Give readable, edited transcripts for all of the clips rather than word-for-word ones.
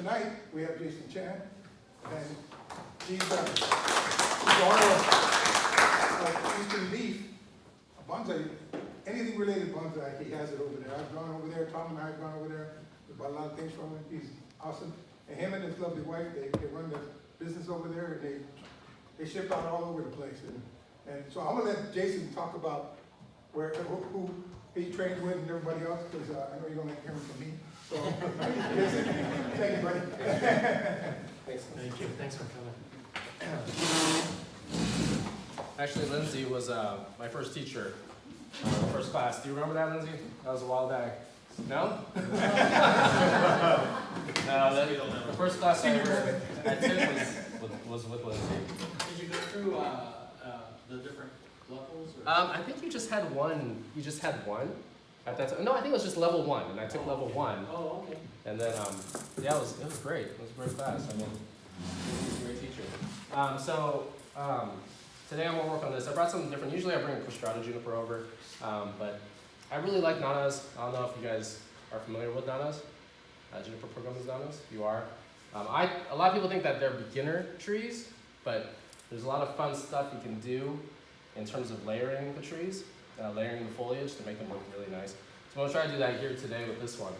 tonight we have Jason Chan, and he's the owner of Eastern Leaf, a bonsai, anything related to bonsai, he has it over there. I've gone over there, Tom and I have gone over there, we bought a lot of things from him, he's awesome. And him and his lovely wife, they run the business over there, and they ship out all over the place. And so I'm gonna let Jason talk about who he trains with and everybody else, because I know you're gonna hear him from me. So, Jason, thank you, buddy. Thanks. Thank you. Thanks for coming. Actually, Lindsay was my first teacher, first class. Do you remember that, Lindsay? That was a while back. No? No, the first class I ever took was with Lindsay. Did you go through the different levels? Or? I think you just had one. You just had one at that time. No, I think it was just level 1, and I took level 1. Oh, okay. And then, yeah, it was great. It was a great class. I mean, he was a great teacher. Today I'm gonna work on this. I brought something different. Usually I bring Prostrata juniper over, but I really like nanas. I don't know if you guys are familiar with nanas. Juniper programas nanas. You are. A lot of people think that they're beginner trees, but there's a lot of fun stuff you can do in terms of layering the trees, layering the foliage to make them look really nice. So I'm gonna try to do that here today with this one.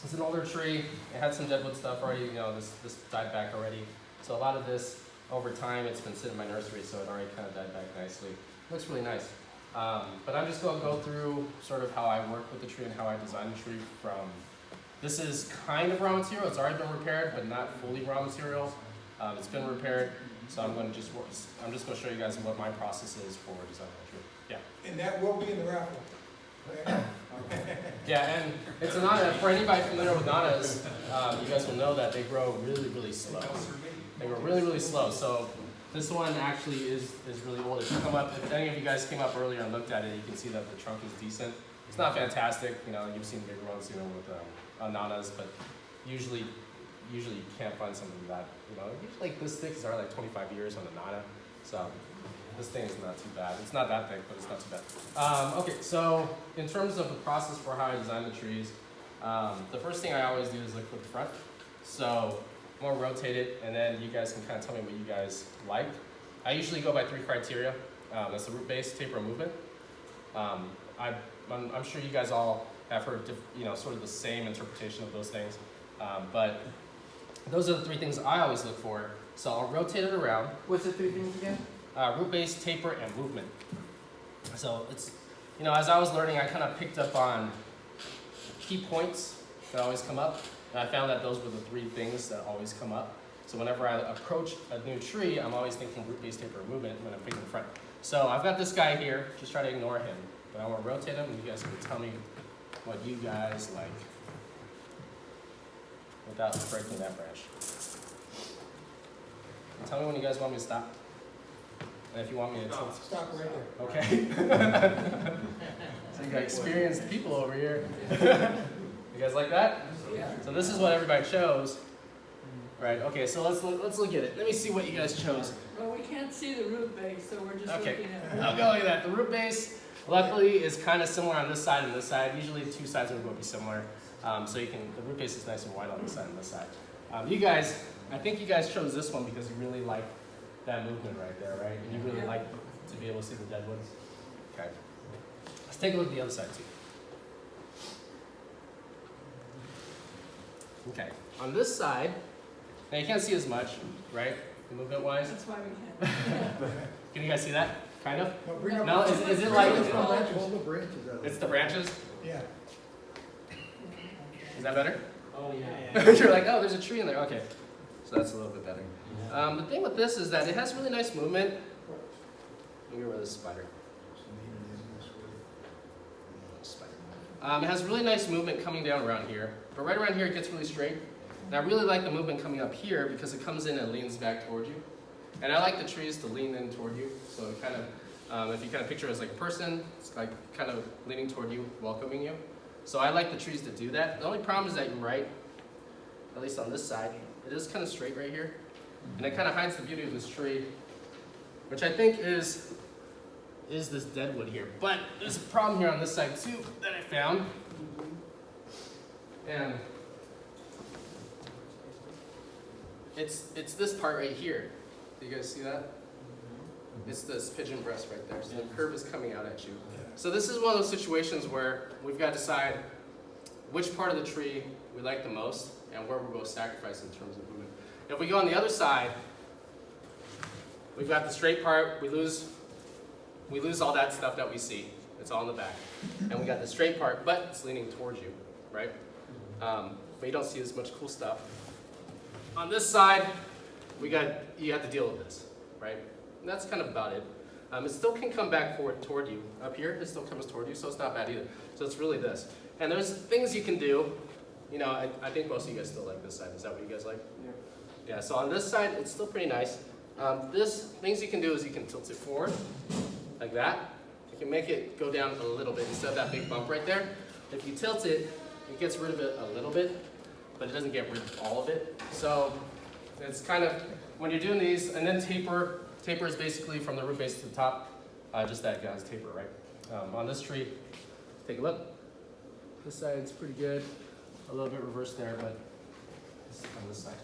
It's an older tree. It had some deadwood stuff already. You know, this died back already. So a lot of this, over time, it's been sitting in my nursery, so it already kind of died back nicely. It looks really nice. But I'm just going to go through sort of how I work with the tree and how I design the tree from, this is kind of raw material. It's already been repaired, but not fully raw material. It's been repaired, so I'm just going to show you guys what my process is for designing the tree. Yeah. And that will be in the raffle. Yeah, and it's a nana. For anybody familiar with nanas, you guys will know that they grow really, really slow. They grow really, really slow. So this one actually is really old. If you come up, if any of you guys came up earlier and looked at it, you can see that the trunk is decent. It's not fantastic. You know, you've seen bigger ones, you know, with nanas, but usually you can't find something that, you know, usually like this thick are like 25 years on a nana. So this thing is not too bad. It's not that thick, but it's not too bad. Okay, so in terms of the process for how I design the trees, the first thing I always do is look for the front. So I'm gonna rotate it, and then you guys can kind of tell me what you guys like. I usually go by 3 criteria. That's the root base, taper, and movement. I'm sure you guys all have heard, you know, sort of the same interpretation of those things, but those are the 3 things I always look for. So I'll rotate it around. What's the 3 things again? Root base, taper, and movement. So it's, you know, as I was learning, I kind of picked up on key points that always come up. And I found that those were the 3 things that always come up. So whenever I approach a new tree, I'm always thinking root base, taper, and movement when I'm picking the front. So I've got this guy here, just try to ignore him. But I want to rotate him, and you guys can tell me what you guys like without breaking that branch. And tell me when you guys want me to stop. And if you want me to Stop right there. Okay. So you got experienced people over here. You guys like that? Yeah. So this is what everybody chose. Right, okay, so let's look at it. Let me see what you guys chose. Well, we can't see the root base, so we're just Okay, looking at it. I'll go like that. The root base, luckily, is kind of similar on this side and this side. Usually the 2 sides are going to be similar. So the root base is nice and wide on this side and this side. You guys, I think you guys chose this one because you really like that movement right there, right? And you really like to be able to see the deadwoods. Okay. Let's take a look at the other side too. Okay, on this side, now you can't see as much, right? Movement-wise. That's why we can't. Can you guys see that? Kind of? No, bring up No, is it like all the branches out. it's the branches? Yeah. Is that better? Oh, yeah. You're like, oh, there's a tree in there. Okay, so that's a little bit better. The thing with this is that it has really nice movement. Let me get rid of this spider. It has really nice movement coming down around here, but right around here it gets really straight. And I really like the movement coming up here because it comes in and leans back toward you. And I like the trees to lean in toward you, so it kind of, if you kind of picture it as like a person, it's like kind of leaning toward you, welcoming you. So I like the trees to do that. The only problem is that you're right, at least on this side, it is kind of straight right here. And it kind of hides the beauty of this tree, which I think is this deadwood here. But there's a problem here on this side too that I found. And it's this part right here. Do you guys see that? It's this pigeon breast right there. So the curve is coming out at you. So this is one of those situations where we've got to decide which part of the tree we like the most and where we're going to sacrifice in terms of movement. If we go on the other side, we've got the straight part. We lose all that stuff that we see. It's all in the back. And we got the straight part, but it's leaning towards you, right? But you don't see as much cool stuff. On this side, you have to deal with this, right? And that's kind of about it. It still can come back forward toward you. Up here, it still comes toward you, so it's not bad either. So it's really this. And there's things you can do. You know, I think most of you guys still like this side. Is that what you guys like? Yeah. Yeah, so on this side, it's still pretty nice. Things you can do is you can tilt it forward, like that. You can make it go down a little bit instead of that big bump right there. If you tilt it, it gets rid of it a little bit, but it doesn't get rid of all of it. So it's kind of, when you're doing these, and then taper is basically from the root base to the top, just that guy's taper, right? On this tree, take a look. This side's pretty good. A little bit reversed there, but on this side.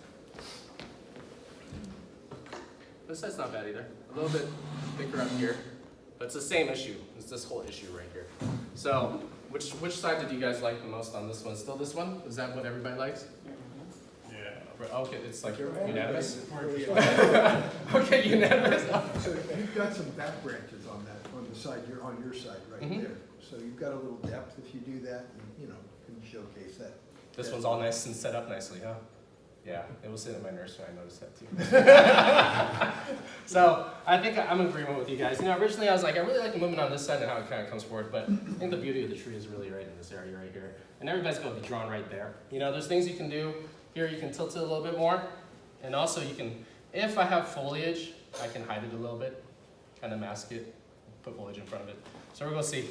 This side's not bad either. A little bit thicker up here, but it's the same issue. It's this whole issue right here. So, which side did you guys like the most on this one? Still this one? Is that what everybody likes? Yeah. Okay, it's like unanimous? Okay, unanimous. So you've got some back branches on the side, you're on your side right there. So you've got a little depth if you do that, and you can showcase that. This one's all nice and set up nicely, huh? Yeah, it was sitting in my nursery, I noticed that too. So I think I'm in agreement with you guys. Originally I was like, I really like the movement on this side and how it kind of comes forward, but I think the beauty of the tree is really right in this area right here. And everybody's going to be drawn right there. There's things you can do. Here you can tilt it a little bit more. And also you can, if I have foliage, I can hide it a little bit, kind of mask it, put foliage in front of it. So we're going to see.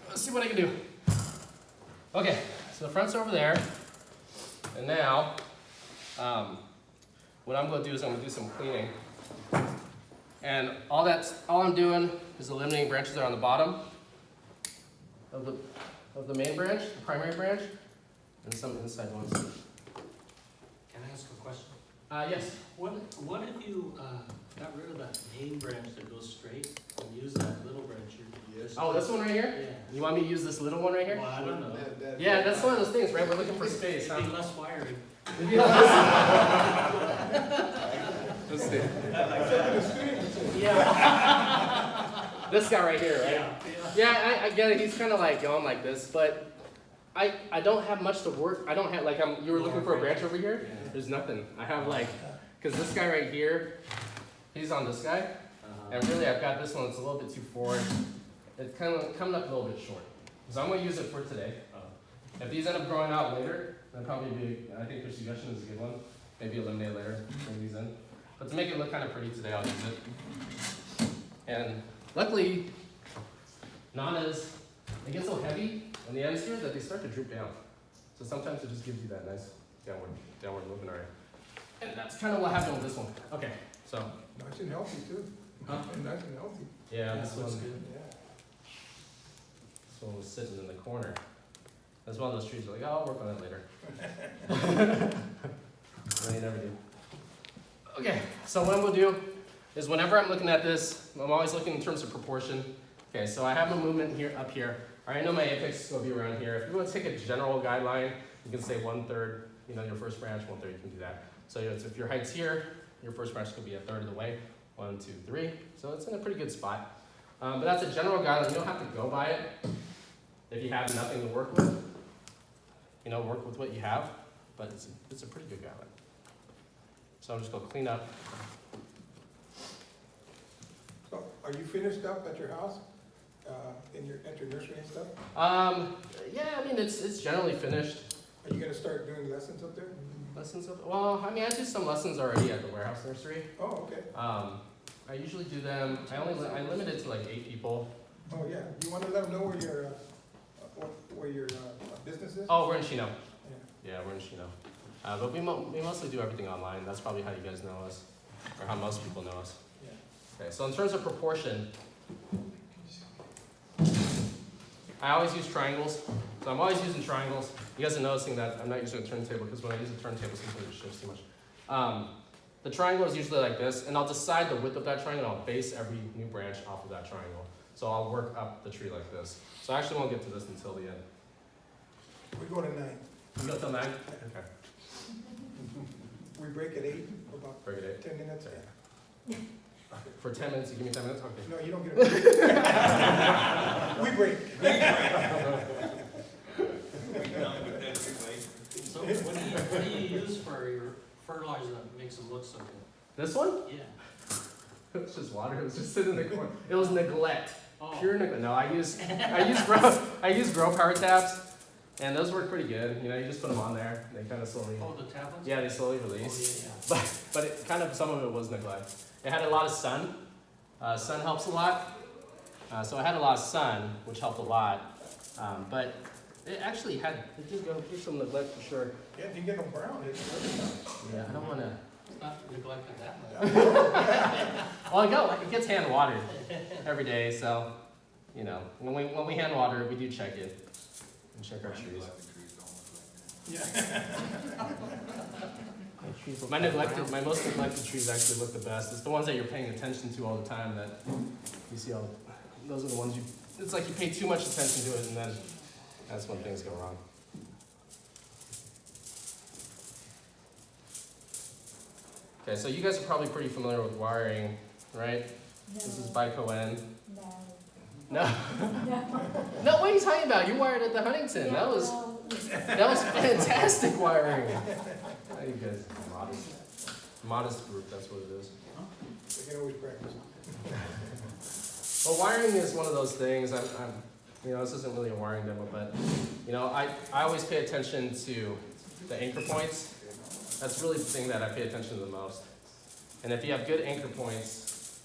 Let's see what I can do. Okay, so the front's over there. And now, what I'm going to do is I'm going to do some cleaning. And all I'm doing is eliminating branches that are on the bottom of the main branch, the primary branch, and some inside ones. Can I ask a question? Yes. What if you got rid of that main branch that goes straight and use that little branch you use? Oh, this one right here? Yeah. You want me to use this little one right here? Well, I don't know. Yeah, that's one of those things, right? We're looking for space. It'd be less wiring. Let's see. Yeah. This guy right here, right? Yeah, I get it. He's kind of like going like this, but I don't have much to work. I don't have, like, you were looking for a branch over here? There's nothing. I have because this guy right here, he's on this guy. And really I've got this one that's a little bit too forward. It's kind of coming up a little bit short. So I'm going to use it for today. If these end up growing out later, then probably I think your suggestion is a good one. Maybe eliminate later, bring these in. But to make it look kind of pretty today, I'll use it. And luckily, Nanas, they get so heavy on the ends here that they start to droop down. So sometimes it just gives you that nice downward movement area. And that's kind of what happened with this one. Okay, so. Nice and healthy too. Huh? And nice and healthy. Yeah, this looks one, good. Yeah. this one was sitting in the corner. That's one of those trees you're like, oh, I'll work on it later. No, you never do. Okay, so what I'm gonna do is whenever I'm looking at this, I'm always looking in terms of proportion. Okay, so I have a movement here up here. All right, I know my apex is gonna be around here. If you want to take a general guideline, you can say 1/3, your first branch, 1/3, you can do that. So if your height's here, your first branch could be 1/3 of the way. 1, 2, 3. So it's in a pretty good spot. But that's a general guideline. You don't have to go by it. If you have nothing to work with, work with what you have. But it's a pretty good guideline. So I'm just going to clean up. So are you finished up at your house? At your nursery and stuff? Yeah, I mean, it's generally finished. Are you gonna start doing lessons up there? Lessons up? Well, I mean, I do some lessons already at the warehouse nursery. Oh, okay. I usually do them. I limit it to like 8 people. Oh, yeah. You wanna let them know where your business is? Oh, we're in Chino. Yeah. Yeah, we're in Chino. But we mostly do everything online. That's probably how you guys know us, or how most people know us. Yeah. Okay, so in terms of proportion, I always use triangles. So I'm always using triangles. You guys are noticing that I'm not using a turntable because when I use a turntable, sometimes it shifts too much. The triangle is usually like this, and I'll decide the width of that triangle, and I'll base every new branch off of that triangle. So I'll work up the tree like this. So I actually won't get to this until the end. We go to 9. You go till 9? Okay. We break at 8 for about Break it 10 minutes. eight. For 10 minutes, you give me 10 minutes? Okay. No, you don't get a break. We break. So what do you use for your fertilizer that makes them look so good? This one? Yeah. It was just water. It was just sitting in the corner. It was neglect. Oh. Pure neglect. No, I use grow power tabs, and those work pretty good. You know, you just put them on there. They kind of slowly. Oh, the tablets? Yeah, they slowly release. Oh, yeah, But it kind of, some of it was neglect. It had a lot of sun. Sun helps a lot. So I had a lot of sun, which helped a lot. But it actually had, it did go through some neglect for sure. Yeah, if you get them brown, it's Yeah, I don't want to. It's not neglected that much. Well, it gets hand watered every day, so, you know, when we hand water it, we do check it and check our trees. My most neglected trees actually look the best. It's the ones that you're paying attention to all the time that you see those are the ones it's like you pay too much attention to it, and then that's when things go wrong. Okay, so you guys are probably pretty familiar with wiring, right? This is Baikoen. No. No, what are you talking about? You wired at the Huntington. That was fantastic wiring. Oh, you guys are modest group, that's what it is. they can always practice. Well, wiring is one of those things. This isn't really a wiring demo, but I always pay attention to the anchor points. That's really the thing that I pay attention to the most. And if you have good anchor points,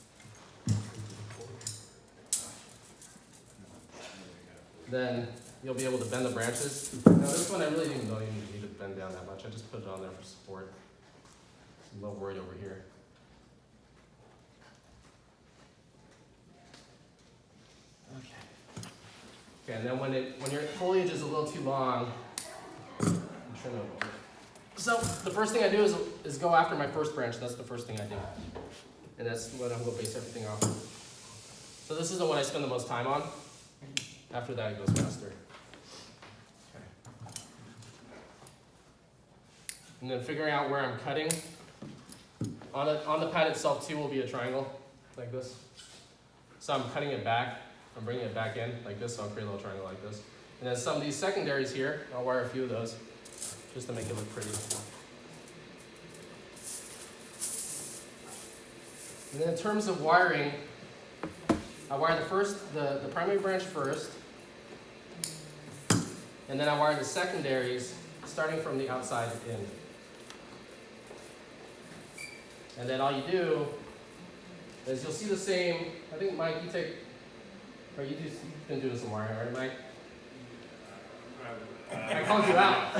then you'll be able to bend the branches. Now this one I really don't even need to bend down that much. I just put it on there for support. I'm a little worried over here. Okay, and then when your foliage is a little too long, you trim it a little bit. So the first thing I do is go after my first branch. That's the first thing I do. And that's what I'm going to base everything off of. So this is the one I spend the most time on. After that, it goes faster. Okay. And then figuring out where I'm cutting. On the pad itself too will be a triangle, like this. So I'm cutting it back. I'm bringing it back in, like this, so I'll create a little triangle like this. And then some of these secondaries here, I'll wire a few of those, just to make it look pretty. And then in terms of wiring, I wire the primary branch first, and then I wire the secondaries, starting from the outside in. And then all you do is you'll see the same, I think Mike, you've been doing some wiring, right, Mike? I called you out.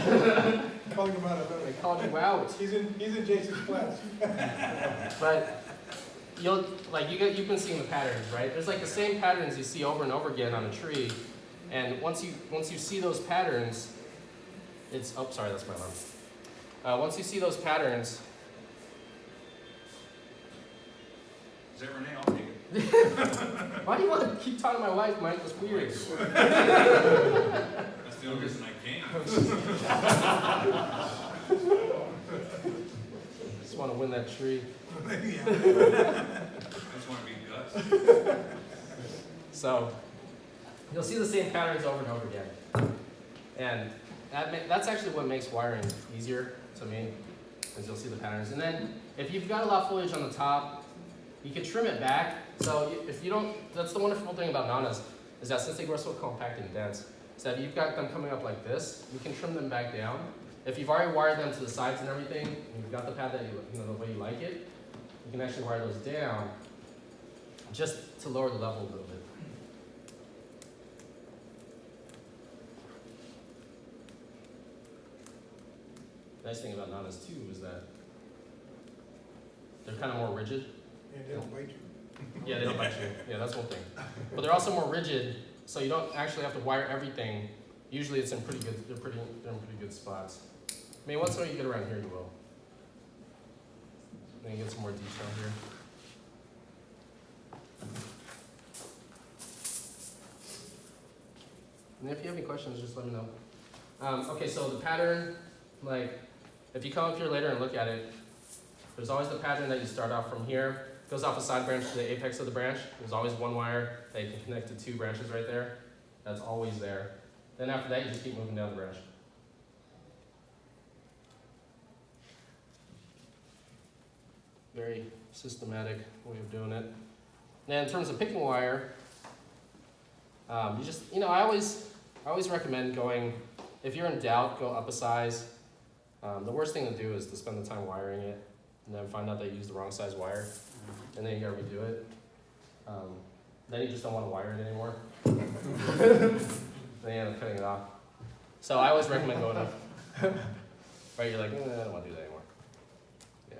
Calling him out of I the called you out. He's in Jason's class. But you've been seeing the patterns, right? There's like the same patterns you see over and over again on a tree, and once you see those patterns, sorry, that's my alarm. Once you see those patterns. Is that Renee? I'll take it. Why do you want to keep talking to my wife, Mike? That's weird. That's the only reason I came. Just want to win that tree. I just want to be guts. So you'll see the same patterns over and over again, and that's actually what makes wiring easier to me, is you'll see the patterns. And then if you've got a lot of foliage on the top, you can trim it back. So if you don't, that's the wonderful thing about nanas, is that since they grow so compact and dense, is that if you've got them coming up like this, you can trim them back down. If you've already wired them to the sides and everything, and you've got the pad that the way you like it, you can actually wire those down just to lower the level a little bit. Nice thing about nanas too is that they're kind of more rigid. And they don't bite you. Yeah, they don't bite you. Yeah, that's one thing. But they're also more rigid, so you don't actually have to wire everything. Usually it's in pretty good spots. I mean, once in a while you get around here, you will. Let me get some more detail here. And if you have any questions, just let me know. Okay, so the pattern, like, if you come up here later and look at it, there's always the pattern that you start off from here, goes off a side branch to the apex of the branch. There's always one wire that you can connect to two branches right there. That's always there. Then after that, you just keep moving down the branch. Very systematic way of doing it. Now, in terms of picking wire, you just, I always recommend going, if you're in doubt, go up a size. The worst thing to do is to spend the time wiring it and then find out that you used the wrong size wire, and then you gotta redo it. Then you just don't want to wire it anymore. Then you end up cutting it off. So I always recommend going up. Right, you're like, I don't want to do that anymore. Yeah.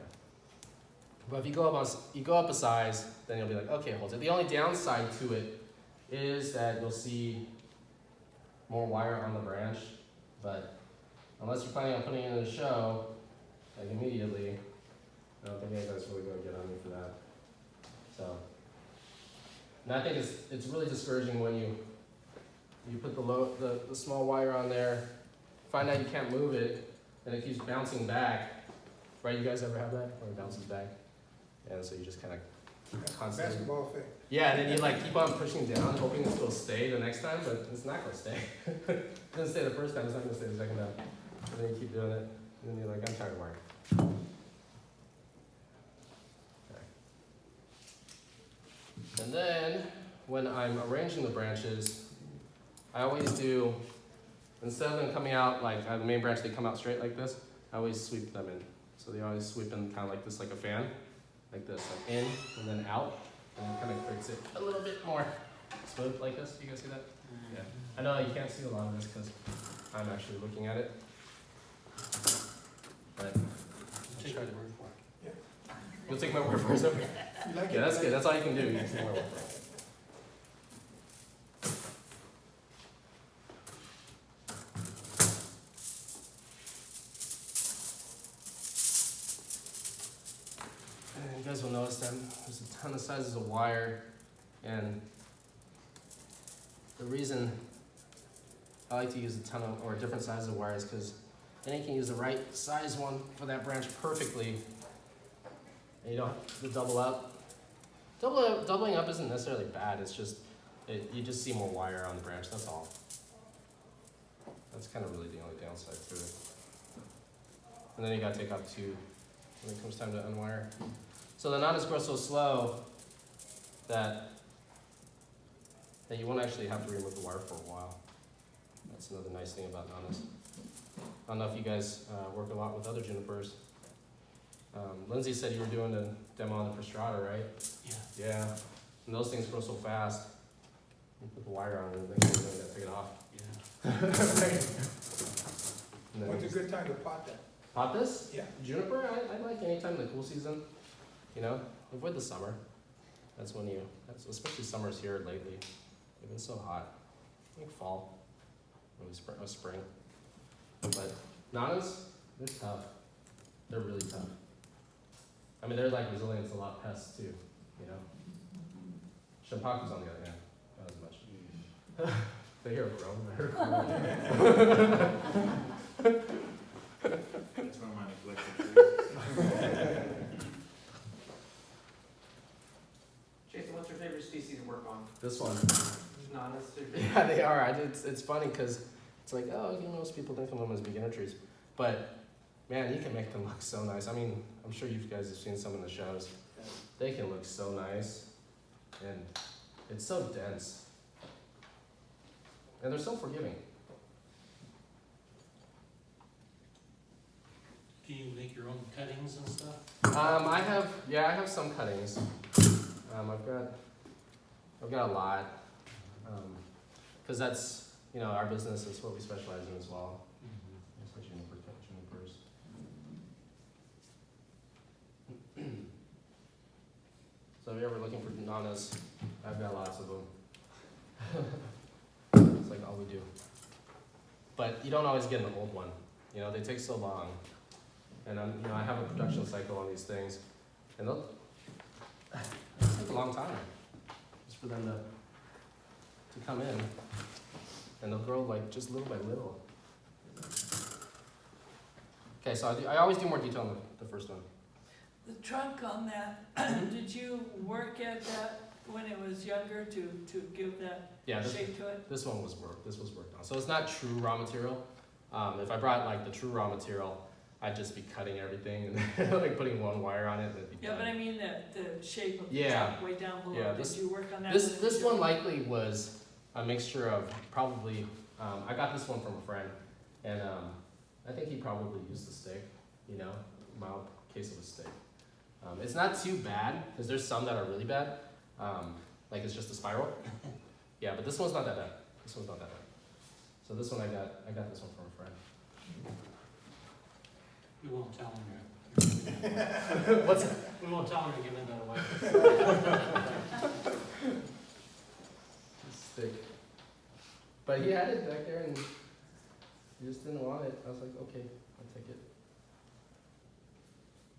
But if you go up a size, then you'll be like, okay, hold it. The only downside to it is that you'll see more wire on the branch, but unless you're planning on putting it in a show, like immediately, I don't think anybody's really going to get on me for that. So, and I think it's really discouraging when you put the small wire on there, find out you can't move it, and it keeps bouncing back. Right? You guys ever have that where it bounces back? And so you just kind of constantly. Basketball thing. Yeah, and then you like keep on pushing down, hoping it's gonna stay the next time, but it's not gonna stay. It doesn't stay the first time, it's not gonna stay the second time. And then you keep doing it, and then you're like, I'm tired of wiring. Okay. And then when I'm arranging the branches, I always do, instead of them coming out like the main branch, they come out straight like this, I always sweep them in. So they always sweep in kind of like this, like a fan, like this, like in and then out. And it kind of creates it a little bit more smooth like this. You guys see that? Yeah. I know you can't see a lot of this because I'm actually looking at it. But Take my word for it. you'll take my word for it. Okay. You like it? Yeah, that's good. That's all you can do. You can take my word for it. And you guys will notice that there's a ton of sizes of wire, and the reason I like to use a ton of, or different sizes of wire is because then you can use the right size one for that branch perfectly, and you don't have to double up. Doubling up isn't necessarily bad, it's just, you just see more wire on the branch, that's all. That's kind of really the only downside to it. And then you gotta take off two when it comes time to unwire. So the nanas grow so slow that you won't actually have to remove the wire for a while. That's another nice thing about nanas. I don't know if you guys work a lot with other junipers. Lindsay said you were doing a demo on the Prostrata, right? Yeah. Yeah. And those things grow so fast. You put the wire on and then you gotta take it off. Yeah. And then What's a good time to pot that? pot this? Yeah. Juniper, I like any time in the cool season. Avoid the summer. That's when especially summers here lately. They've been so hot. I think fall, really spring. But nanas, they're tough. They're really tough. I mean, they're like resilient to a lot of pests too, Shimpaku's on the other hand, not as much. They hear it grow. That's one of my neglected trees. Jason, what's your favorite species to work on? This one. Nanas or? Yeah, they are. It's funny because it's like, most people think of them as beginner trees. But, man, you can make them look so nice. I mean, I'm sure you guys have seen some in the shows. They can look so nice. And it's so dense. And they're so forgiving. Do you make your own cuttings and stuff? I have some cuttings. I've got a lot. Because that's, our business is what we specialize in as well. It's junipers. So if you're ever looking for nanas, I've got lots of them. It's like all we do. But you don't always get an old one. They take so long. And I have a production cycle on these things. And they'll it'll take a long time just for them to come in, and they'll grow like just little by little. Okay, so I always do more detail on the first one. The trunk on that, did you work at that when it was younger to give that Yeah, shape to it? this one was worked. This was worked on. So it's not true raw material. If I brought like the true raw material, I'd just be cutting everything and like putting one wire on it and it'd be Yeah, done. but I mean the shape of the Yeah. trunk way down below. Yeah, Did you work on that? when it This was one younger? likely was a mixture of probably. I got this one from a friend, and I think he probably used the stick. You know, mild case of a stick. It's not too bad because there's some that are really bad. Like it's just a spiral. Yeah, but this one's not that bad. This one's not that bad. So this one I got this one from a friend. We won't tell him you're. What's that? We won't tell him you're giving that away. Stick. But he had it back there and he just didn't want it. I was like, okay, I'll take it.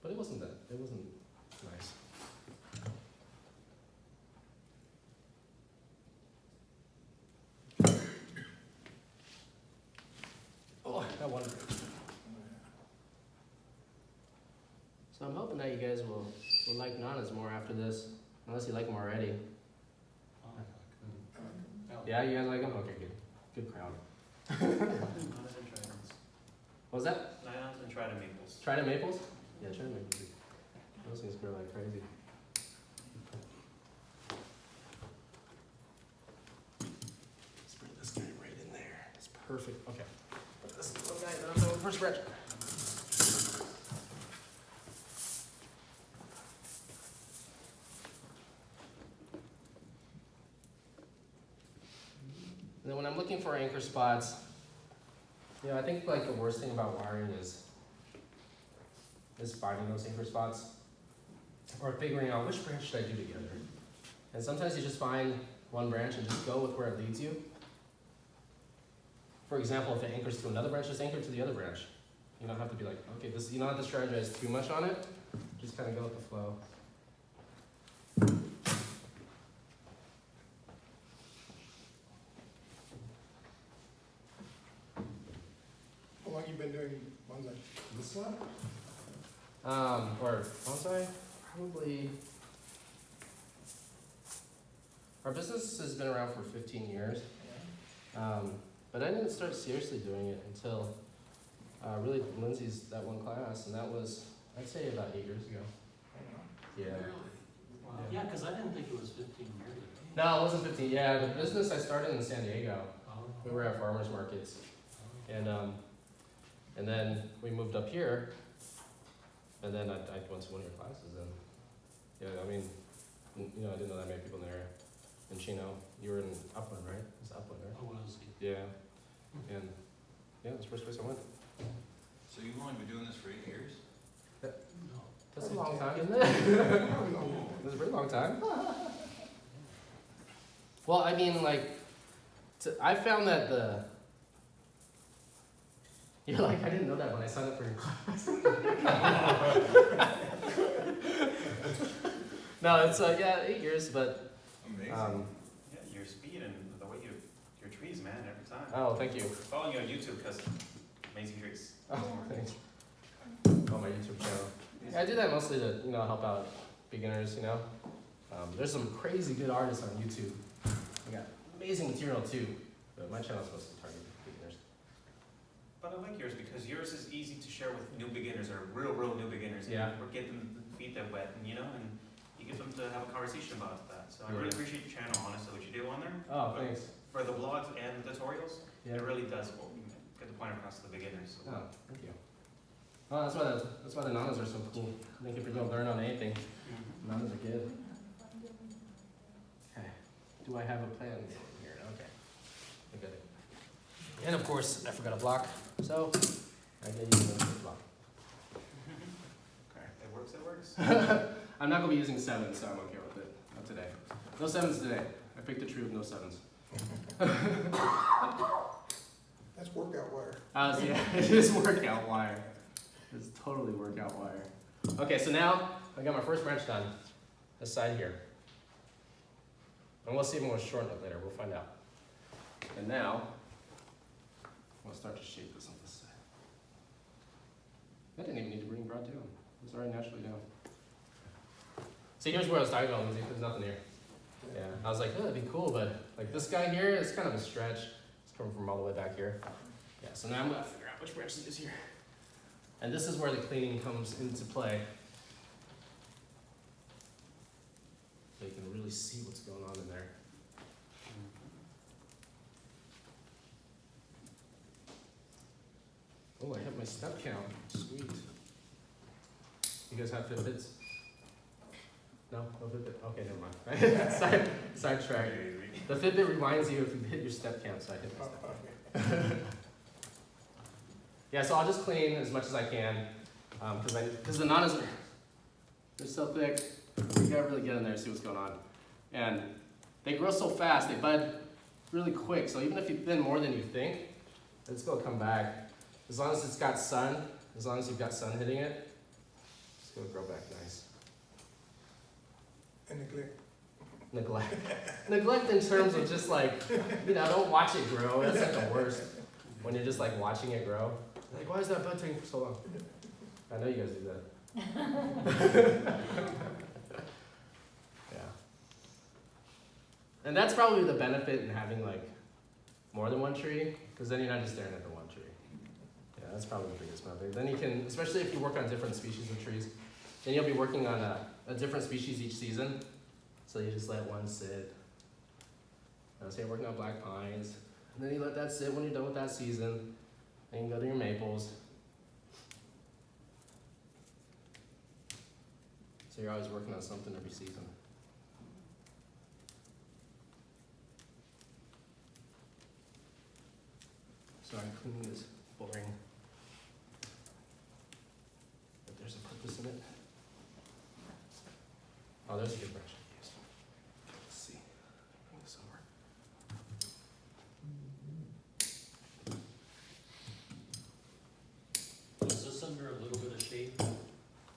But it wasn't nice. Oh, that one. So I'm hoping that you guys will like nanas more after this, unless you like them already. Yeah, you guys like them? Okay, good. Good crowd. What was that? Nanas and try to maples. Trident maples? Yeah, trident maples. Those things grow like crazy. Let's bring this guy right in there. That's perfect. Okay. Put this little guy down the first branch. And then when I'm looking for anchor spots, you know, I think like the worst thing about wiring is finding those anchor spots or figuring out which branch should I do together. And sometimes you just find one branch and just go with where it leads you. For example, if it anchors to another branch, just anchor to the other branch. You don't have to be like, okay, this. You don't have to strategize too much on it. Just kind of go with the flow. How long you been doing bonsai? This one? Or bonsai? Probably. Our business has been around for 15 years. But I didn't start seriously doing it until really Lindsay's that one class, and that was, I'd say, about 8 years ago. Yeah. Wow. Yeah, because I didn't think it was 15 years ago. No, it wasn't 15. Yeah, the business I started in San Diego. Oh. We were at farmers markets, and then we moved up here, and then I went to one of your classes, and yeah, I mean, you know, I didn't know that many people in the area. And Chino, you were in Upland, right? It's Upland, right? Oh, was he? Yeah. And yeah, that's the first place I went. So you've only been doing this for 8 years? No. That's a long time, isn't it? That's a pretty long time. Well, I mean, like, I found that you're like, I didn't know that when I signed up for your class. No, it's, yeah, 8 years, but, Amazing. Yeah, your speed and the way your trees, man, every time. oh, thank you. Following you on YouTube because amazing trees. Oh, thanks. On my YouTube channel. Yeah, I do that mostly to, you know, help out beginners, you know. There's some crazy good artists on YouTube. I got amazing material too, but my channel's mostly targeted beginners. But I like yours because yours is easy to share with new beginners or real new beginners. Yeah. Or get them feet that wet, and you know, and you get them to have a conversation about that. So I really Right. appreciate your channel, honestly, what you do on there. Oh, thanks. For the vlogs and the tutorials, Yeah. it really does get the point across to the beginners. So. Oh, thank you. Well, that's why the nanas are so cool. They can go learn on anything. Nanas are good. Okay. Do I have a plan here? Okay. I got it. And of course, I forgot a block, so I get using the block. Okay. It works, it works. I'm not gonna be using 7s, so I'm okay with it. Not today. No 7s today. I picked a tree with no 7s. That's workout wire. Yeah, it is workout wire. It's totally workout wire. Okay, so now I got my first branch done, this side here. And we'll see if I'm gonna shorten it later, we'll find out. And now, I'm gonna start to shape this on this side. I didn't even need to bring broad down, it was already naturally down. See, here's where I was talking about, Lindsay, there's nothing here. Yeah, I was like, oh, that'd be cool, but like this guy here, it's kind of a stretch. It's coming from all the way back here. Yeah, so now I'm gonna figure out which branch to use here. And this is where the cleaning comes into play. So you can really see what's going on in there. Oh, I have my step count. Sweet. You guys have Fitbits? No? No Fitbit? Okay, never mind. Sidetrack. The Fitbit reminds you if you hit your step count, so I hit my step count. Yeah, so I'll just clean as much as I can, because the nanas they're so thick, you gotta really get in there and see what's going on. And they grow so fast, they bud really quick, so even if you thin more than you think, it's gonna come back. As long as it's got sun, as long as you've got sun hitting it, it's gonna grow back nice. And neglect. Neglect. Neglect in terms of just like, don't watch it grow, that's like the worst. When you're just like watching it grow. Like, why is that bud taking so long? I know you guys do that. Yeah. And that's probably the benefit in having like more than one tree, because then you're not just staring at the one tree. Yeah, that's probably the biggest benefit. Then you can, especially if you work on different species of trees, then you'll be working on a different species each season. So you just let one sit. Say you're working on black pines, and then you let that sit when you're done with that season. Then you go to your maples. So you're always working on something every season. Sorry, cleaning is boring. But there's a purpose in it. Oh, there's a good branch. Let's see. Bring this over. Is this under a little bit of shade?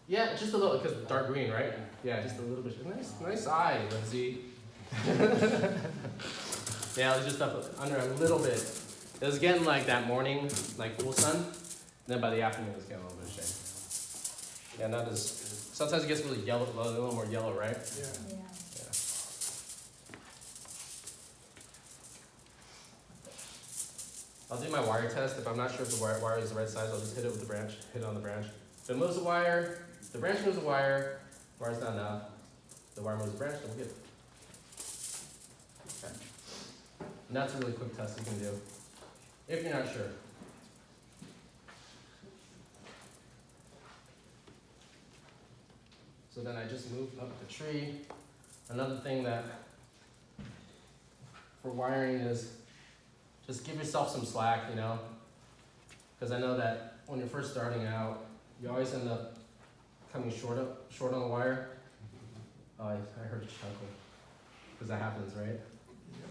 Yeah, just a little, because dark green, right? Yeah, just a little bit. Nice eye, Lindsay. Yeah, it was just up under a little bit. It was getting like that morning, like full sun. And then by the afternoon, it was getting a little bit of shade. Yeah, not as. Sometimes it gets really yellow, a little more yellow, right? Yeah. Yeah. Yeah. I'll do my wire test. If I'm not sure if the wire is the right size, I'll just hit it with the branch, hit it on the branch. If it moves the wire, the branch moves the wire, wire's not enough. The wire moves the branch, then we're good. Okay. And that's a really quick test you can do, if you're not sure. So then I just moved up the tree. Another thing that for wiring is just give yourself some slack, because I know that when you're first starting out, you always end up coming short on the wire. Oh, I heard a chuckle, because that happens, right?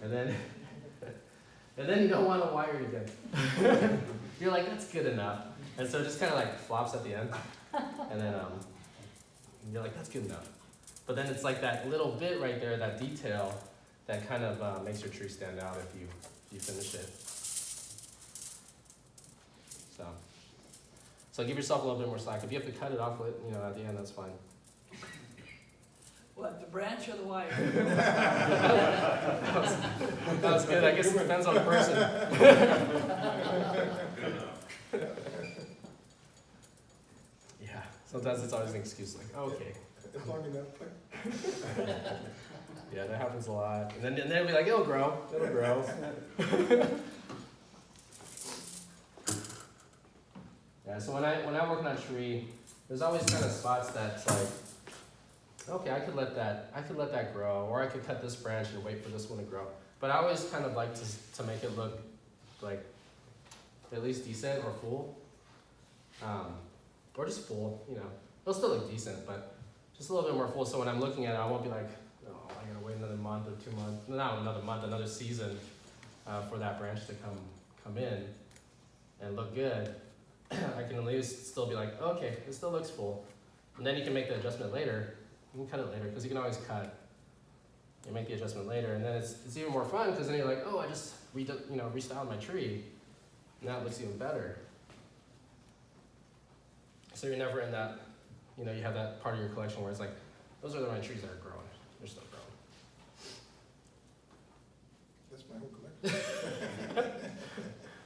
And then you don't want to wire it again. You're like, that's good enough. And so it just kind of like flops at the end. And then you're like, that's good enough. But then it's like that little bit right there, that detail, that kind of makes your tree stand out if you finish it. So give yourself a little bit more slack. If you have to cut it off, at the end, that's fine. What, the branch or the wire? That was good. I guess it depends on the person. Good enough. Yeah, sometimes it's always an excuse like, okay. It's long enough. Yeah, that happens a lot. And then they'll be like, it'll grow. Yeah, so when I work on a tree, there's always kind of spots that's like, okay, I could let that grow, or I could cut this branch and wait for this one to grow. But I always kind of like to make it look like at least decent or full, or just full. It'll still look decent, but just a little bit more full. So when I'm looking at it, I won't be like, oh, I gotta wait another month or 2 months, not another month, another season for that branch to come in and look good. I can at least still be like, okay, it still looks full. And then you can make the adjustment later. You can cut it later, because you can always cut. You make the adjustment later, and then it's even more fun, because then you're like, oh, I just restyled my tree. Now it looks even better. So you're never in that, you have that part of your collection where it's like, those are my trees that are growing. They're still growing. That's my whole collection.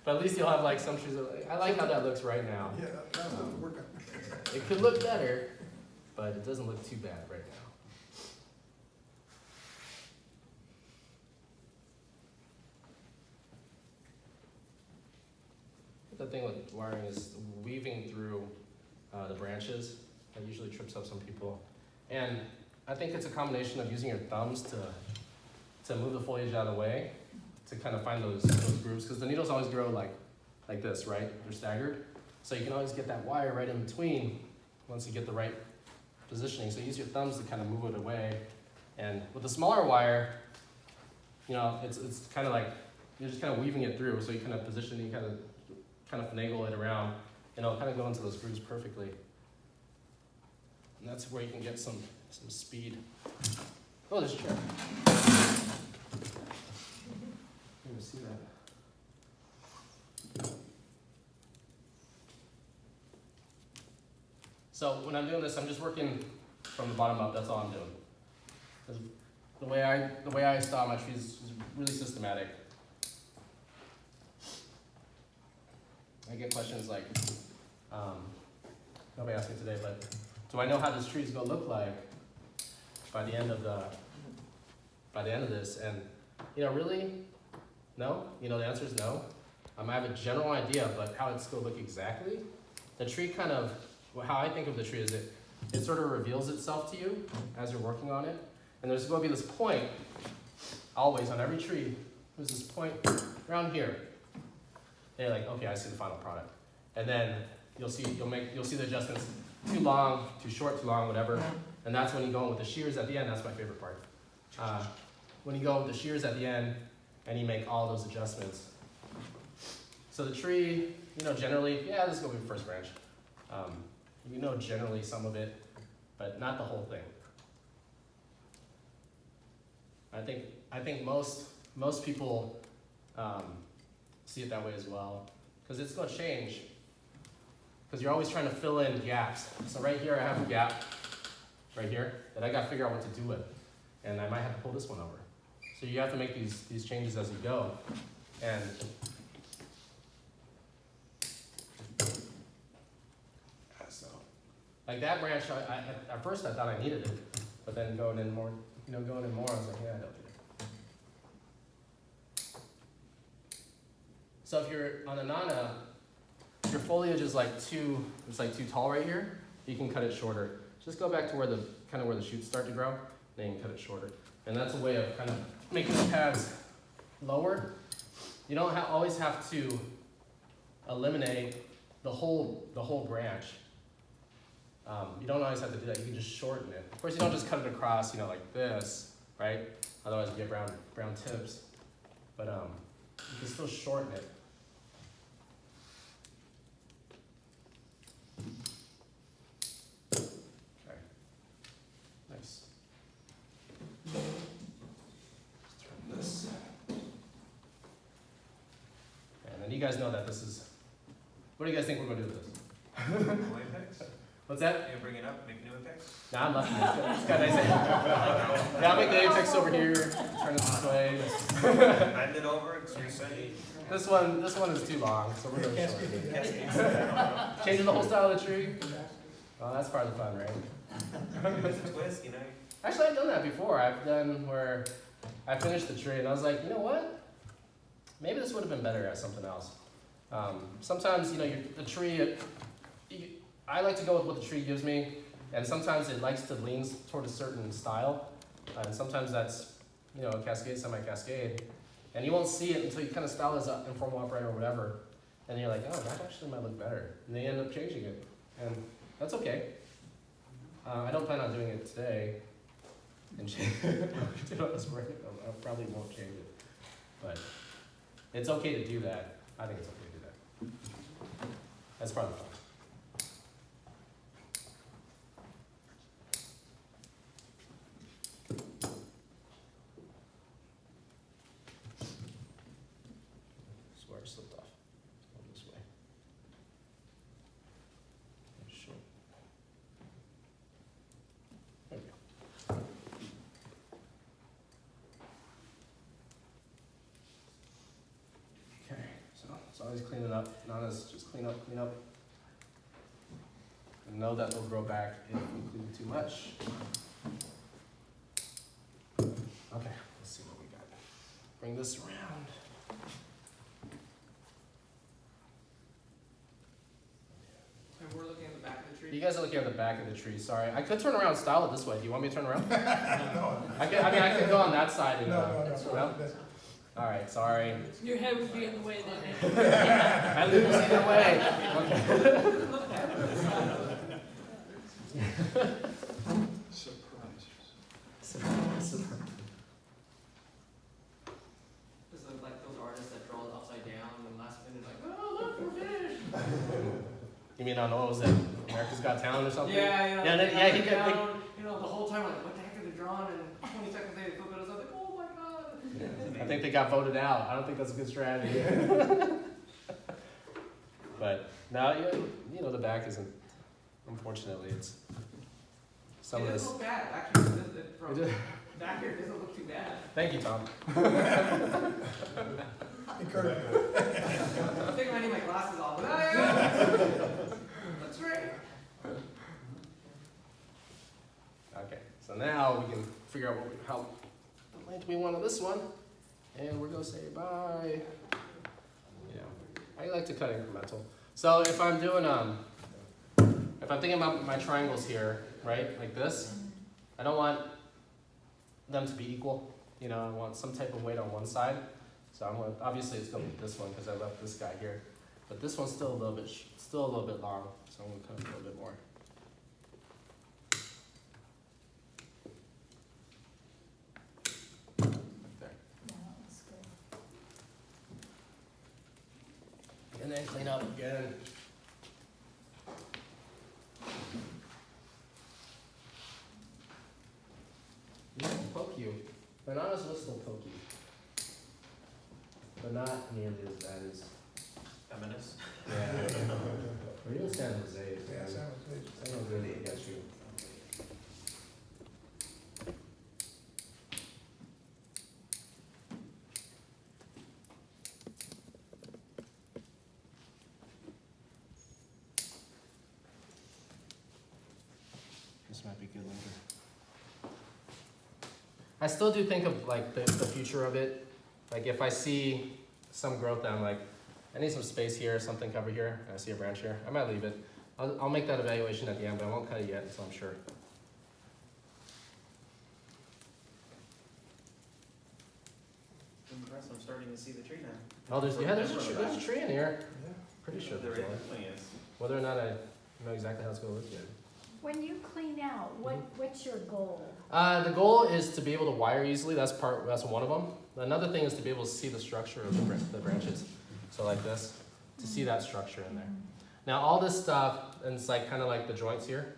But at least you'll have like some trees that are like, I like how that looks right now. Yeah, that's what we're working on. It could look better, but it doesn't look too bad right now. The thing with wiring is weaving through the branches. That usually trips up some people. And I think it's a combination of using your thumbs to move the foliage out of the way, to kind of find those grooves, because the needles always grow like this, right? They're staggered. So you can always get that wire right in between once you get the right positioning. So use your thumbs to kind of move it away. And with the smaller wire, it's kind of like, you're just kind of weaving it through. So you kind of position, you kind of finagle it around, and it'll kind of go into those grooves perfectly. And that's where you can get some speed. Oh, there's a chair. You can see that. So when I'm doing this, I'm just working from the bottom up. That's all I'm doing. 'Cause the way I style my trees is really systematic. I get questions like, nobody asked me today, but do I know how this tree is gonna look like by the end of this? And really, no. The answer is no. I have a general idea, but how it's gonna look exactly, the tree how I think of the tree is it sort of reveals itself to you as you're working on it. And there's gonna be this point, always on every tree, there's this point around here. They're like, okay, I see the final product. And then you'll see the adjustments, too long, too short, too long, whatever. And that's when you go in with the shears at the end. That's my favorite part. When you go with the shears at the end and you make all those adjustments. So the tree, generally, this is gonna be the first branch. Generally some of it, but not the whole thing. I think most people see it that way as well, because it's going to change, because you're always trying to fill in gaps. So right here I have a gap right here that I got to figure out what to do with, and I might have to pull this one over. So you have to make these changes as you go. And so like that branch, at first I thought I needed it, but then going in more, I was like, yeah, I don't need it. So if you're on a Nana, if your foliage is too tall right here, you can cut it shorter. Just go back to where the shoots start to grow, then you can cut it shorter. And that's a way of kind of making the pads lower. You don't always have to eliminate the whole branch. You don't always have to do that. You can just shorten it. Of course, you don't just cut it across, like this, right? Otherwise, you get brown tips. But you can still shorten it. Okay. Nice. Let's turn this. And then you guys know that this is. What do you guys think we're gonna do with this? No apex? What's that? You bring it up, make new apex? Nah, I'm lucky. It's got nice. Yeah, I'll make the apex over here. Turn it this way. Bend it over, it's reset. This one is too long, so we're gonna shorten it. Changing the whole style of the tree. Oh, that's part of the fun, right? It's a twist, Actually, I've done that before. I've done where I finished the tree and I was like, you know what? Maybe this would have been better as something else. Sometimes, the tree. I like to go with what the tree gives me, and sometimes it likes to lean toward a certain style, and sometimes that's, a cascade, semi-cascade, and you won't see it until you kind of style this up, informal upright or whatever, and you're like, oh, that actually might look better, and they end up changing it, and that's okay. I don't plan on doing it today, and change I probably won't change it, but it's okay to do that. I think it's okay to do that. That's part of the fun. Always cleaning up. Nana's just clean up, clean up. And know that they'll grow back if we clean too much. Okay, let's see what we got. Bring this around. And we're looking at the back of the tree. You guys are looking at the back of the tree. Sorry, I could turn around and style it this way. Do you want me to turn around? No, I could go on that side and. no, no. That's- All right, sorry. Your head would be in the way then. I lose either way. Okay. Surprise. This is like those artists that draw it upside down and then last minute like, oh look, we're finished. You mean on what was it? America's Got Talent or something? Yeah, Yeah, they yeah, he got it could. down, you know, the whole time like, what the heck are they drawing? And 20 seconds later, they flip it. I was like, oh my god. I think they got voted out. I don't think that's a good strategy. But now, you know, the back isn't. Unfortunately, it's some It of doesn't this. look bad, actually. From It just- back here, it doesn't look too bad. Thank you, Tom. Encourage. I think I need my glasses off. But that's great. Okay, so now we can figure out how the length we want on this one, and we're gonna say bye. Yeah, I like to cut incremental. So if I'm doing if I'm thinking about my triangles here, right, like this, I don't want them to be equal. You know, I want some type of weight on one side. So I'm gonna, obviously it's gonna be this one because I left this guy here, but this one's still a little bit long. So I'm gonna cut a little bit more. There. And then clean up again. Yeah, poke you. Bananas will still poke you. But not nearly as bad as. Feminist. Yeah. Or even San Jose. Yeah, man. San Jose. San Jose really gets you. This might be good later. I still do think of like the future of it. Like if I see some growth that I'm like, I need some space here, something cover here, and I see a branch here, I might leave it. I'll make that evaluation at the end, but I won't cut it yet until I'm sure. Impressed, I'm starting to see the tree now. Oh, there's a tree in here. Yeah. Pretty sure There there's one. definitely is. Whether or not I know exactly how it's gonna look yet. When you clean out, what's your goal? The goal is to be able to wire easily. That's one of them. Another thing is to be able to see the structure of the branches. So like this, to see that structure in there. Now all this stuff, and it's like kind of like the joints here,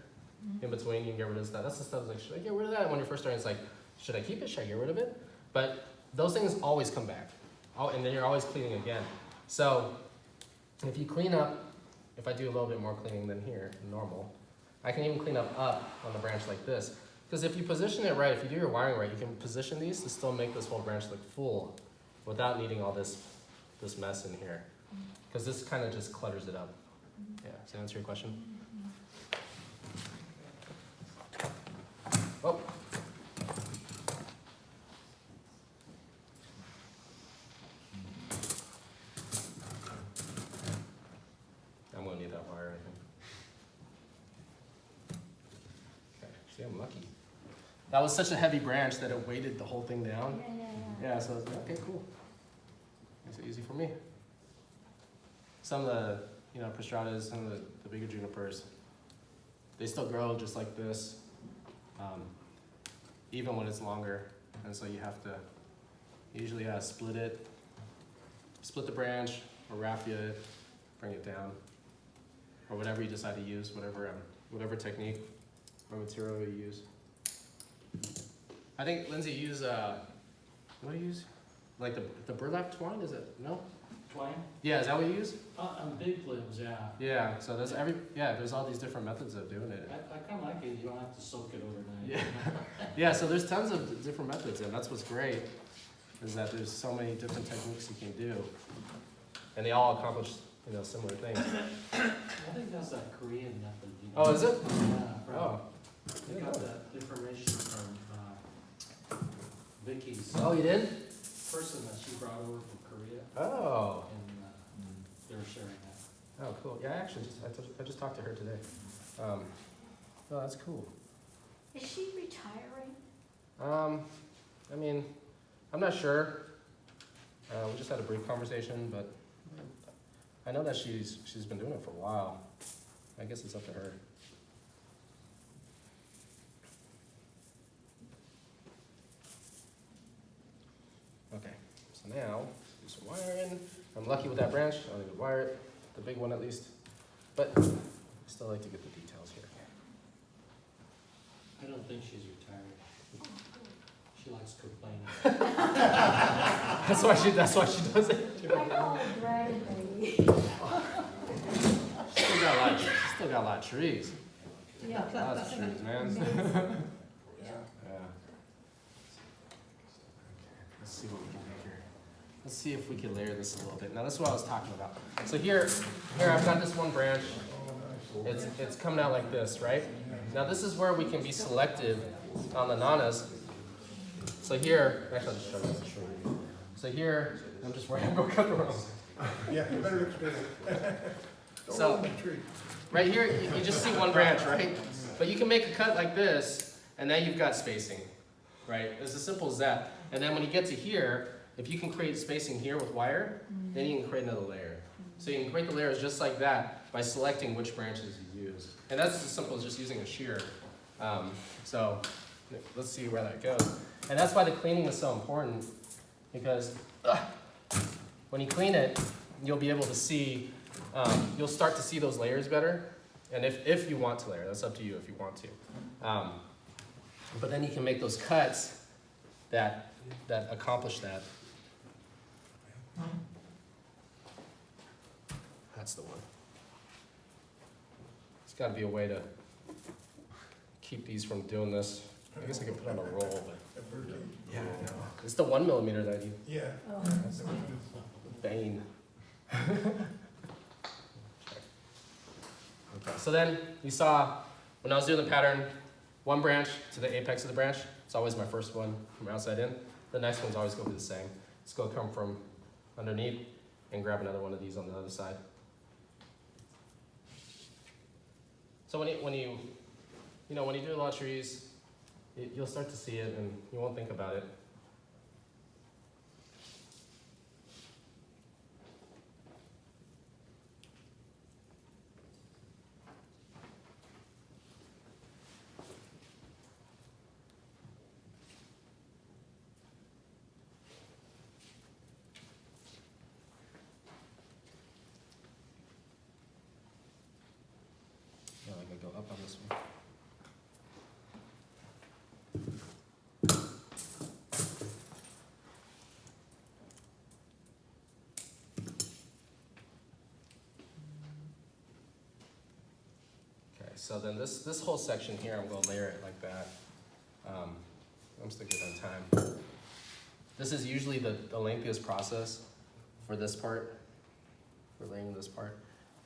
in between. You can get rid of stuff. That's the stuff that's like, should I get rid of that? When you're first starting, it's like, should I keep it? Should I get rid of it? But those things always come back, and then you're always cleaning again. So if you clean up, if I do a little bit more cleaning than here, normal, I can even clean up on the branch like this. Because if you position it right, if you do your wiring right, you can position these to still make this whole branch look full without needing all this mess in here. Because this kind of just clutters it up. Yeah, does that answer your question? Oh. I'm gonna need that wire, I think. Okay, see, I'm lucky. That was such a heavy branch that it weighted the whole thing down. Yeah, so it's like, okay, cool. Makes it easy for me. Some of the, Prostratas, some of the bigger junipers, they still grow just like this, even when it's longer. And so you have to usually split the branch, or raffia it, bring it down, or whatever you decide to use, whatever technique or material you use. I think Lindsay used, what do you use? Like the burlap twine, is it? No? Twine? Yeah, is that what you use? On big flames, yeah. Yeah, so there's all these different methods of doing it. I kinda like it, you don't have to soak it overnight. Yeah. Yeah, so there's tons of different methods, and that's what's great, is that there's so many different techniques you can do. and they all accomplish, you know, similar things. I think that's that Korean method, you know. Oh, is it? Yeah. Oh. I got that information from, Vicky's Oh, you did? person that she brought over from Korea, Oh. and, they were sharing that. Oh, cool. Yeah, I actually I just talked to her today. Oh, that's cool. Is she retiring? I mean, I'm not sure. We just had a brief conversation, but I know that she's been doing it for a while. I guess it's up to her. Okay, so now do some wiring. I'm lucky with that branch. I don't need to wire it, the big one at least. But I still like to get the details here. I don't think she's retired. She likes complaining. That's why she does it. I call her Bradley. Still got a lot of trees. Yeah. Lots of trees, man. Yeah. Yeah. Let's see what we can do here. Let's see if we can layer this a little bit. Now, this is what I was talking about. So here I've got this one branch. It's coming out like this, right? Now, this is where we can be selective on the nanas. So here, actually, I'll just show you the tree. So here, I'm just worried I'm going to cut the wrong. Yeah, you better look straight. Don't So- open the tree. Right here, you just see one branch, right? But you can make a cut like this, and then you've got spacing, right? It's as simple as that. And then when you get to here, if you can create spacing here with wire, then you can create another layer. So you can create the layers just like that by selecting which branches you use. And that's as simple as just using a shear. So let's see where that goes. And that's why the cleaning is so important, because when you clean it, you'll be able to see, you'll start to see those layers better. And if you want to layer, that's up to you if you want to. But then you can make those cuts that accomplish that. That's the one. It's got to be a way to keep these from doing this. I guess I could put on a roll, but yeah, I know. It's the 1 millimeter that you Yeah. Oh, bane. Okay, so then you saw when I was doing the pattern, one branch to the apex of the branch. It's always my first one from outside in. The next one's always going to be the same. It's going to come from underneath and grab another one of these on the other side. So when you do a lot of trees, you'll start to see it and you won't think about it. Yeah, I can go up on this one. Okay, so then this whole section here, I'm going to layer it like that. I'm still good on time. This is usually the lengthiest process for this part, for layering this part.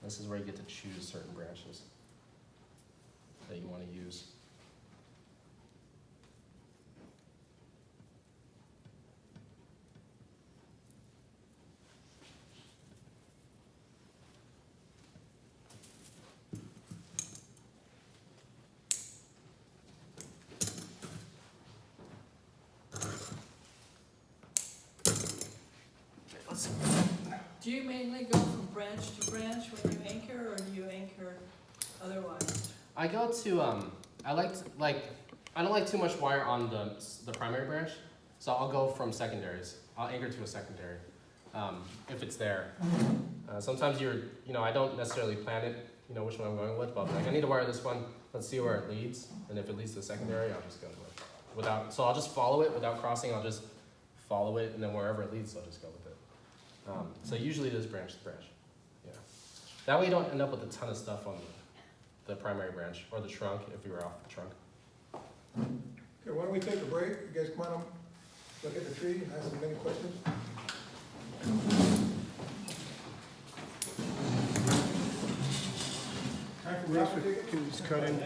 This is where you get to choose certain branches that you want to use. Do you mainly go from branch to branch when you anchor, or do you anchor otherwise? I go to I don't like too much wire on the primary branch, so I'll go from secondaries. I'll anchor to a secondary if it's there. Sometimes I don't necessarily plan it, which one I'm going with, but like I need to wire this one. Let's see where it leads, and if it leads to the secondary, I'll just go with it. So I'll just follow it without crossing. I'll just follow it, and then wherever it leads, I'll just go with it. So usually it is branch to branch. Yeah. That way you don't end up with a ton of stuff on the primary branch or the trunk if you were off the trunk. Okay, why don't we take a break? You guys come on up, look at the tree, and ask them any questions. Who's cutting?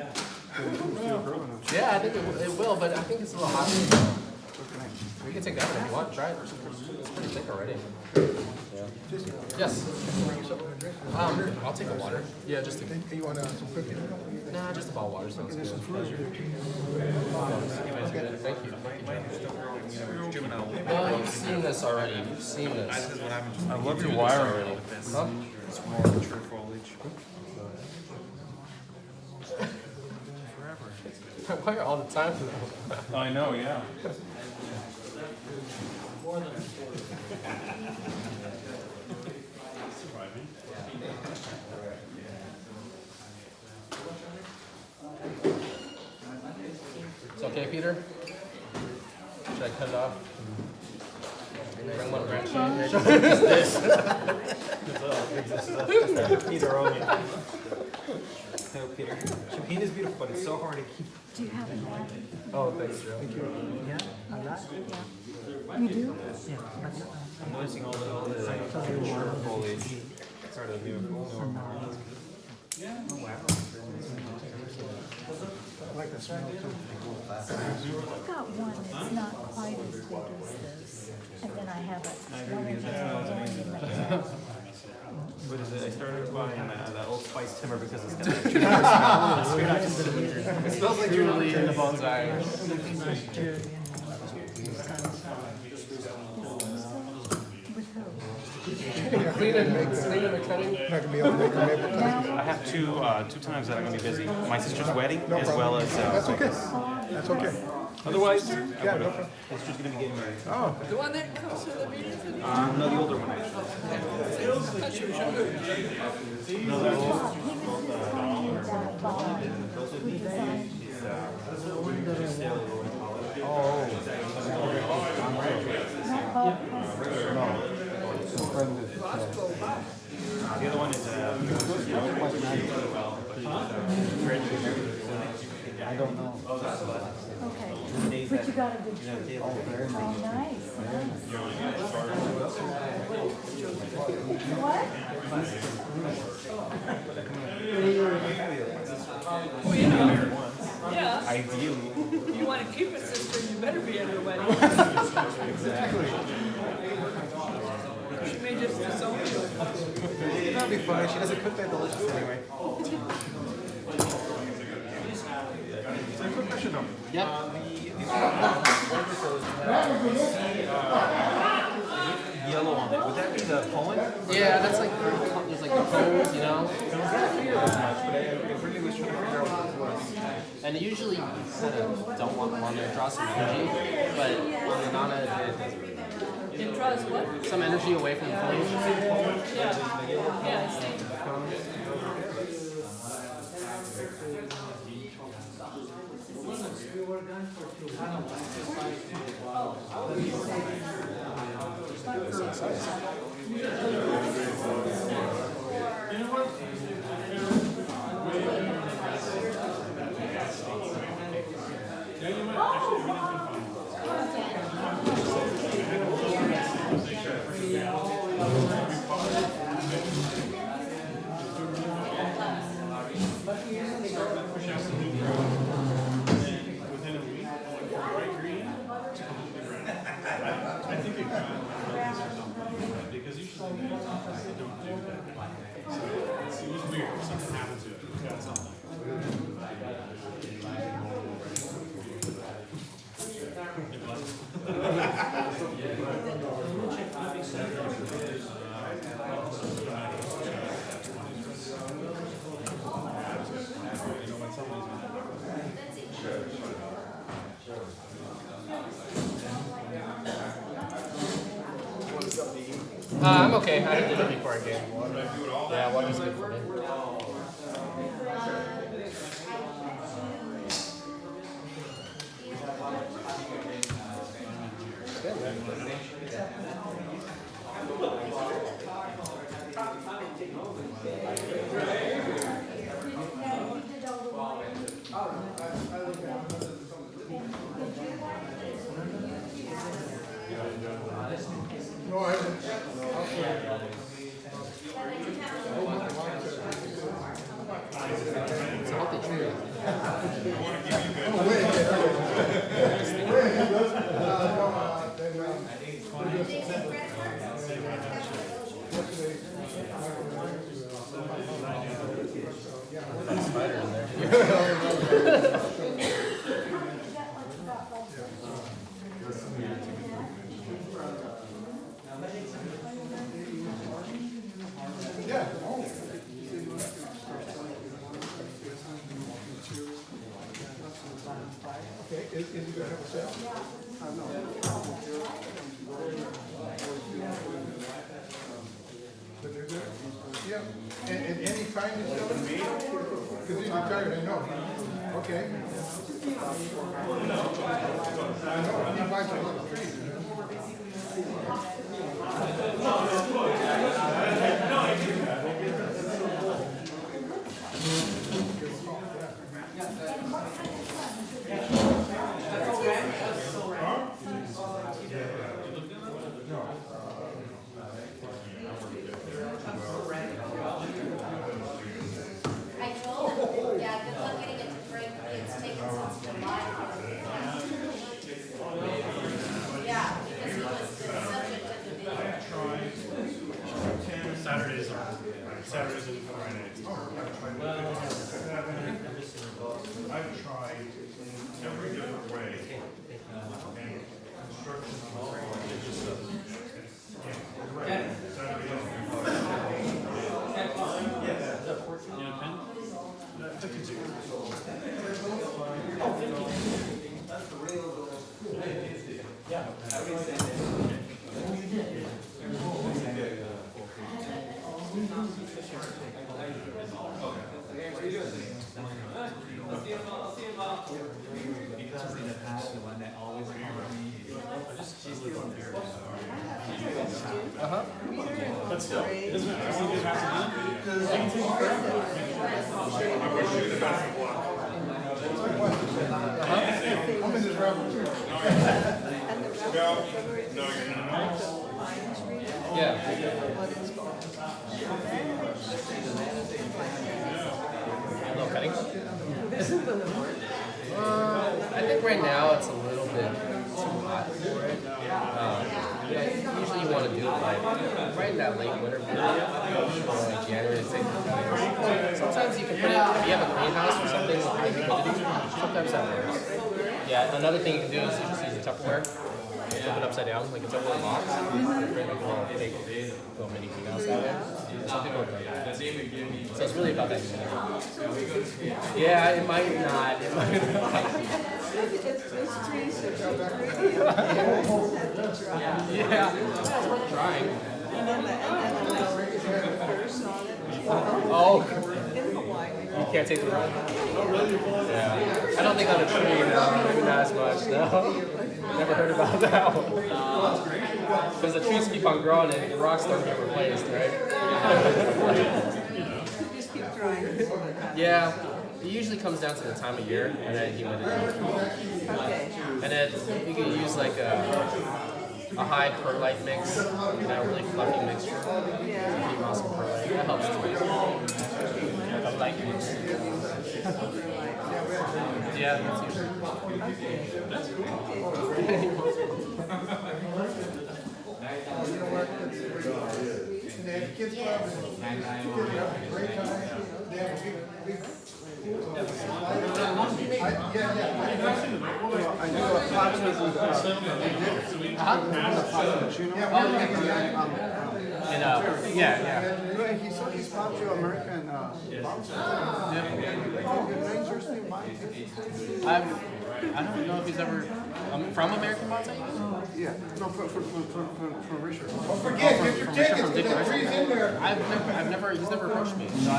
Yeah, I think it will, but I think it's a little hot. We can take that one if you want. Try it. It's pretty thick already. Yeah. Yes. I'll take a water. Yeah, just a. You want some cookie? Nah, just a bottle of water sounds good. Thank you. Mine is still growing, you know, juvenile. Well, you've seen this already. You've seen this. This is what happens. I love your wiring with this. Huh? It's more mature foliage. I wire all the time. I know, yeah. More than It's okay, Peter? Should I cut it off? Bring one branch in. Either or. Hello, Peter. Champagne is beautiful, but it's so hard to keep. Do you have a lot? Oh, thanks, Joe. Yeah. You do? I'm noticing all the mature foliage. Sort of beautiful. I've got one that's not quite as big as this, and then I have a. What is it? I started buying that Old Spice timber because it's got that smell. It smells like Julie in the bonsai. Clean and cutting. Not gonna be able to make a maple cookie. I have two times that I'm gonna be busy. My sister's wedding No as problem. well as. That's okay. That's okay. Otherwise, Yeah, no problem. my sister's gonna be getting married. Oh, The one that comes to the meetings? No, the older one actually. That's your sugar. The other one is I don't know. Okay, but you got a good tree. Oh, nice, Oh, yeah. Yeah. Ideally. You want to keep it, sister, you better be at her wedding. She may just disown you. That'll be fine. She doesn't cook that delicious anyway. Yep. Yellow on it. Would that be the Poland? Yeah, that's like there's like the cold, you know. I really was trying to figure out what this was. And usually you kind of don't want them on there, draw some energy, but on the Nana It draws what? some energy away from the foliage. Yeah. Yeah, I see. I'm okay. I did it before I came. Yeah, water's good for me. no, I haven't. Is he gonna have a sale? But they're good. Yeah, and any time you sell it? Because he's retired, I know. Okay. I know, he buys a lot of trees. I told him, yeah, good luck getting it to break, it's taken since July. Yeah, because he was the subject of the video. Saturdays and Fridays. I've tried every different way, and construction on the road, it just doesn't. But still, it doesn't matter. I'm in this raffle too. No, you're not. yeah. Little cutting. I think right now it's a little bit too hot for it. Yeah, usually you want to do it like right in that late winter period, or like January to February. Sometimes you can put it, if you have a greenhouse or something with high humidity, sometimes that works. Yeah, another thing you can do is just use a Tupperware, flip it upside down, like a Tupperware box, and create like a little fake little mini greenhouse that way. Some people have done that. So it's really about that humidity. Yeah, it might not. It might not. Yeah, it's worth trying. Oh, you can't take the run? Yeah. I don't think on a tree, no, maybe not as much, no. Never heard about that one. Because the trees keep on growing and the rocks don't get replaced, right? Just keep trying. Yeah, it usually comes down to the time of year and then humidity. Okay. And then you can use like a high perlite mix, really fluffy mixture. Yeah. Peat moss and perlite, that helps too. A light mix. Yeah, that's usually. That's And they have kids clubs, and kids have a great time, they have a big. I do a pottery with, yeah. He saw he's part to American, I don't know if he's ever from American Bonsai. yeah, no, for Richard. Don't forget, get your tickets, get that trees in there. He's never approached me. So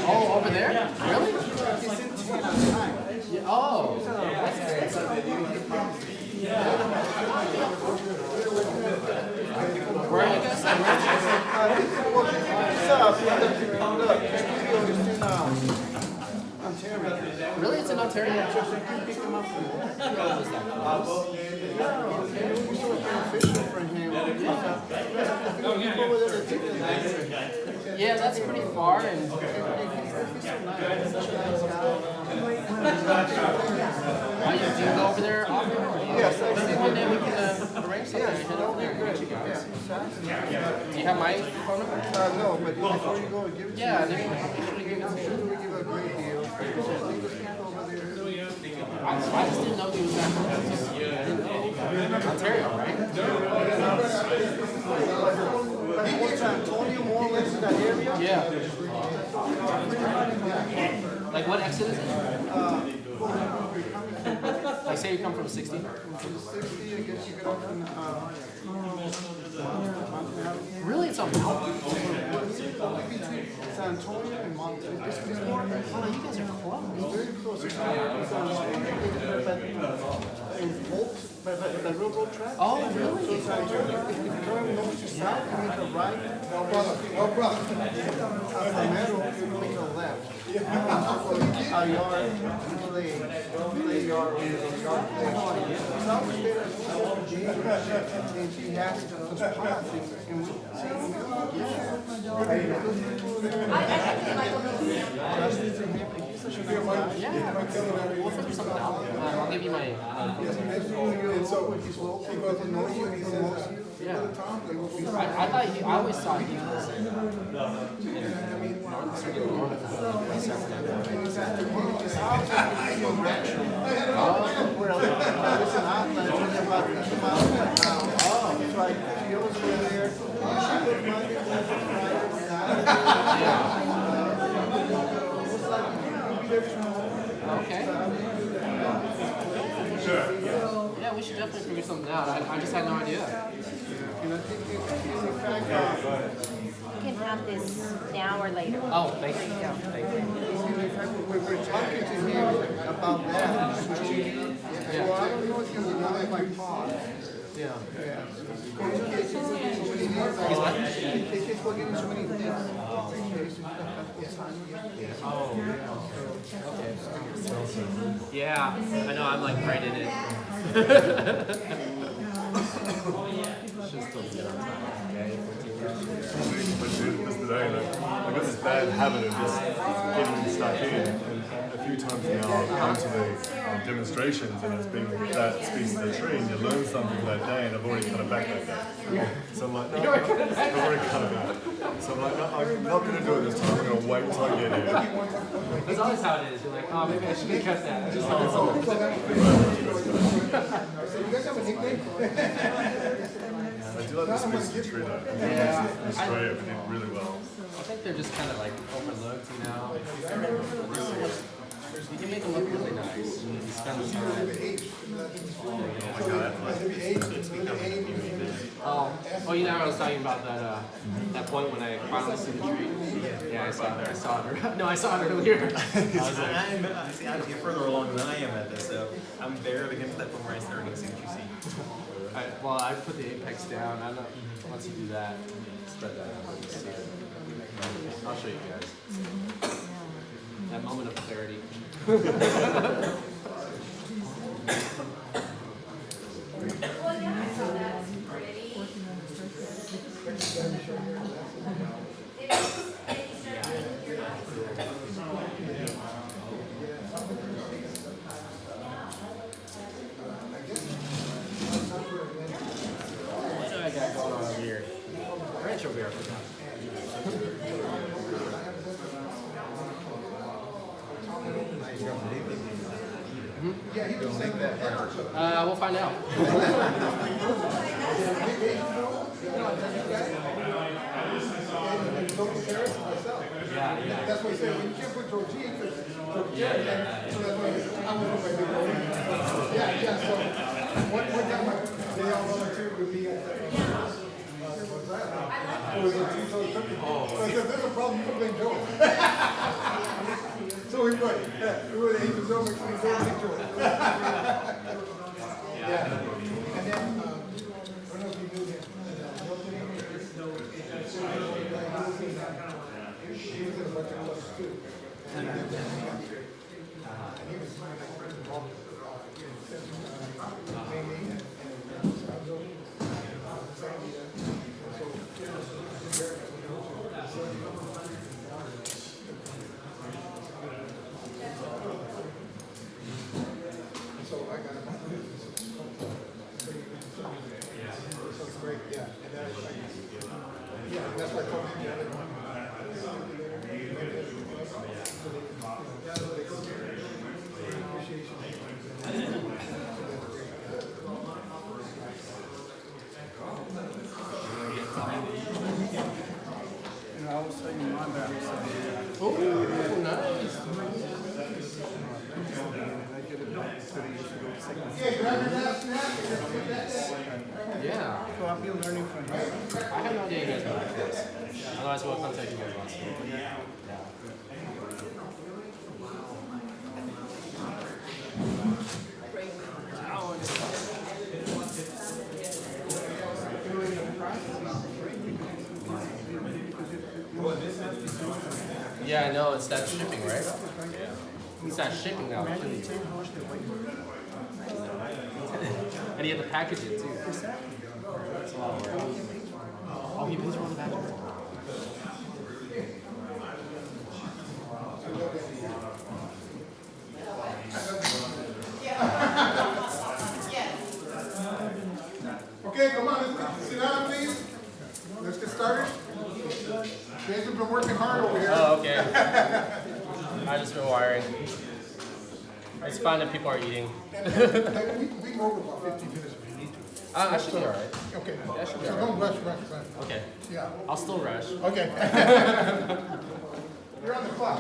oh, over there? Really? He's in 10 at a time. Yeah, oh, that's expensive. Where are you guys? Really? It's in Ontario? Yeah, that's pretty far and Why you do go over there often? Yes, maybe one day we can arrange something. Head over there and get you guys. Do you have my phone number? No, but before you go, give it to me. Yeah, they give a great deal. I just didn't know he was that close. Ontario, right? He works on Antonio, more or less in that area. Yeah. Like what exit is it? Like say you come from 60? From 60, I guess you get off in, Really? It's a mountain? between San Antonio and Montana. It's more, Oh, you guys are close. very close. It's in Volks, by the railroad track. Oh, really? So it's like, if you're going north to south, you make a right. No brother, no brother. Primero, you make a left. Our yard, play yard, play. So I was there, and she has those pots, and we, Yeah. We'll figure something out. I'll give you my. And so he goes to know you and he says, Yeah. I always thought he was in Well, it's an outlet, it's about 2 miles from town. It's like, she always went there, she put money, it's like, be there tomorrow. Okay. Yeah, we should definitely figure something out. I just had no idea. And I think, in fact, You can have this now or later. Oh, thank you. There you go. Thank you. in fact, we're talking to him about that. So I don't know if you know my pod. Yeah. Yeah. They keep forgetting so many things. Oh. Okay. Yeah, I know. I'm like right in it. This today, I've got this bad habit of just getting stuck in, and a few times now I've come to the demonstrations and it's been that species of the tree and you learn something that day and I've already cut it back that day. So I'm like, no, I've already cut it back. So I'm like, no, I'm not going to do it this time, I'm going to wait until I get here. That's always how it is. You're like, oh, maybe I should cut that. I just So you guys have a nickname? I do like the species of the tree though. Yeah. In Australia, we did really well. I think they're just kind of like overlooked, you know. You can make them look really nice. You spend the time. Oh, you know, I was talking about that that point when I finally see the tree. Yeah, I saw it. No, I saw it earlier. I'm further along than I am at this, so I'm barely getting to that point where I start to see what you see. Well, I put the apex down. I don't know. Once you do that, spread that out. You see it. I'll show you guys. That moment of clarity. Well, yeah, I saw that. It's pretty. What do I got going on over here? Ranch over here, I forgot. We'll find out. Yeah. That's why I said, when you can't put Georgine, because Georgine, so that's why I said, I don't know if I did. Yeah, so, one time, they all volunteered with me at it was a two-toed cookie. So I said, there's a problem, you can blame Joe. So we were, he was over, we were Joe. Yeah. And then, I don't know if you knew him. He was in a bunch of clubs too. And he was involved with so I got him. So it's great, yeah. And that's what I told him the other one. Yeah, grab your last snack and just put that there. Yeah. So I'll be learning from him. I have no idea you guys know that this. Otherwise, we'll contact you guys once. Yeah. Yeah, I know, it's that shipping, right? Yeah. It's that shipping now. And you have to package it too. That's a lot of work. Oh, he pays for all the packaging. Okay, come on, let's sit down, please. Let's get started. Jason's been working hard over here. Oh, okay. I just been wiring. It's fine that people are eating. We can go over about 15 minutes if you need to. I should be alright. Okay. Yeah, I should be So alright. don't rush. Okay. Yeah. I'll still rush. Okay. You're on the clock.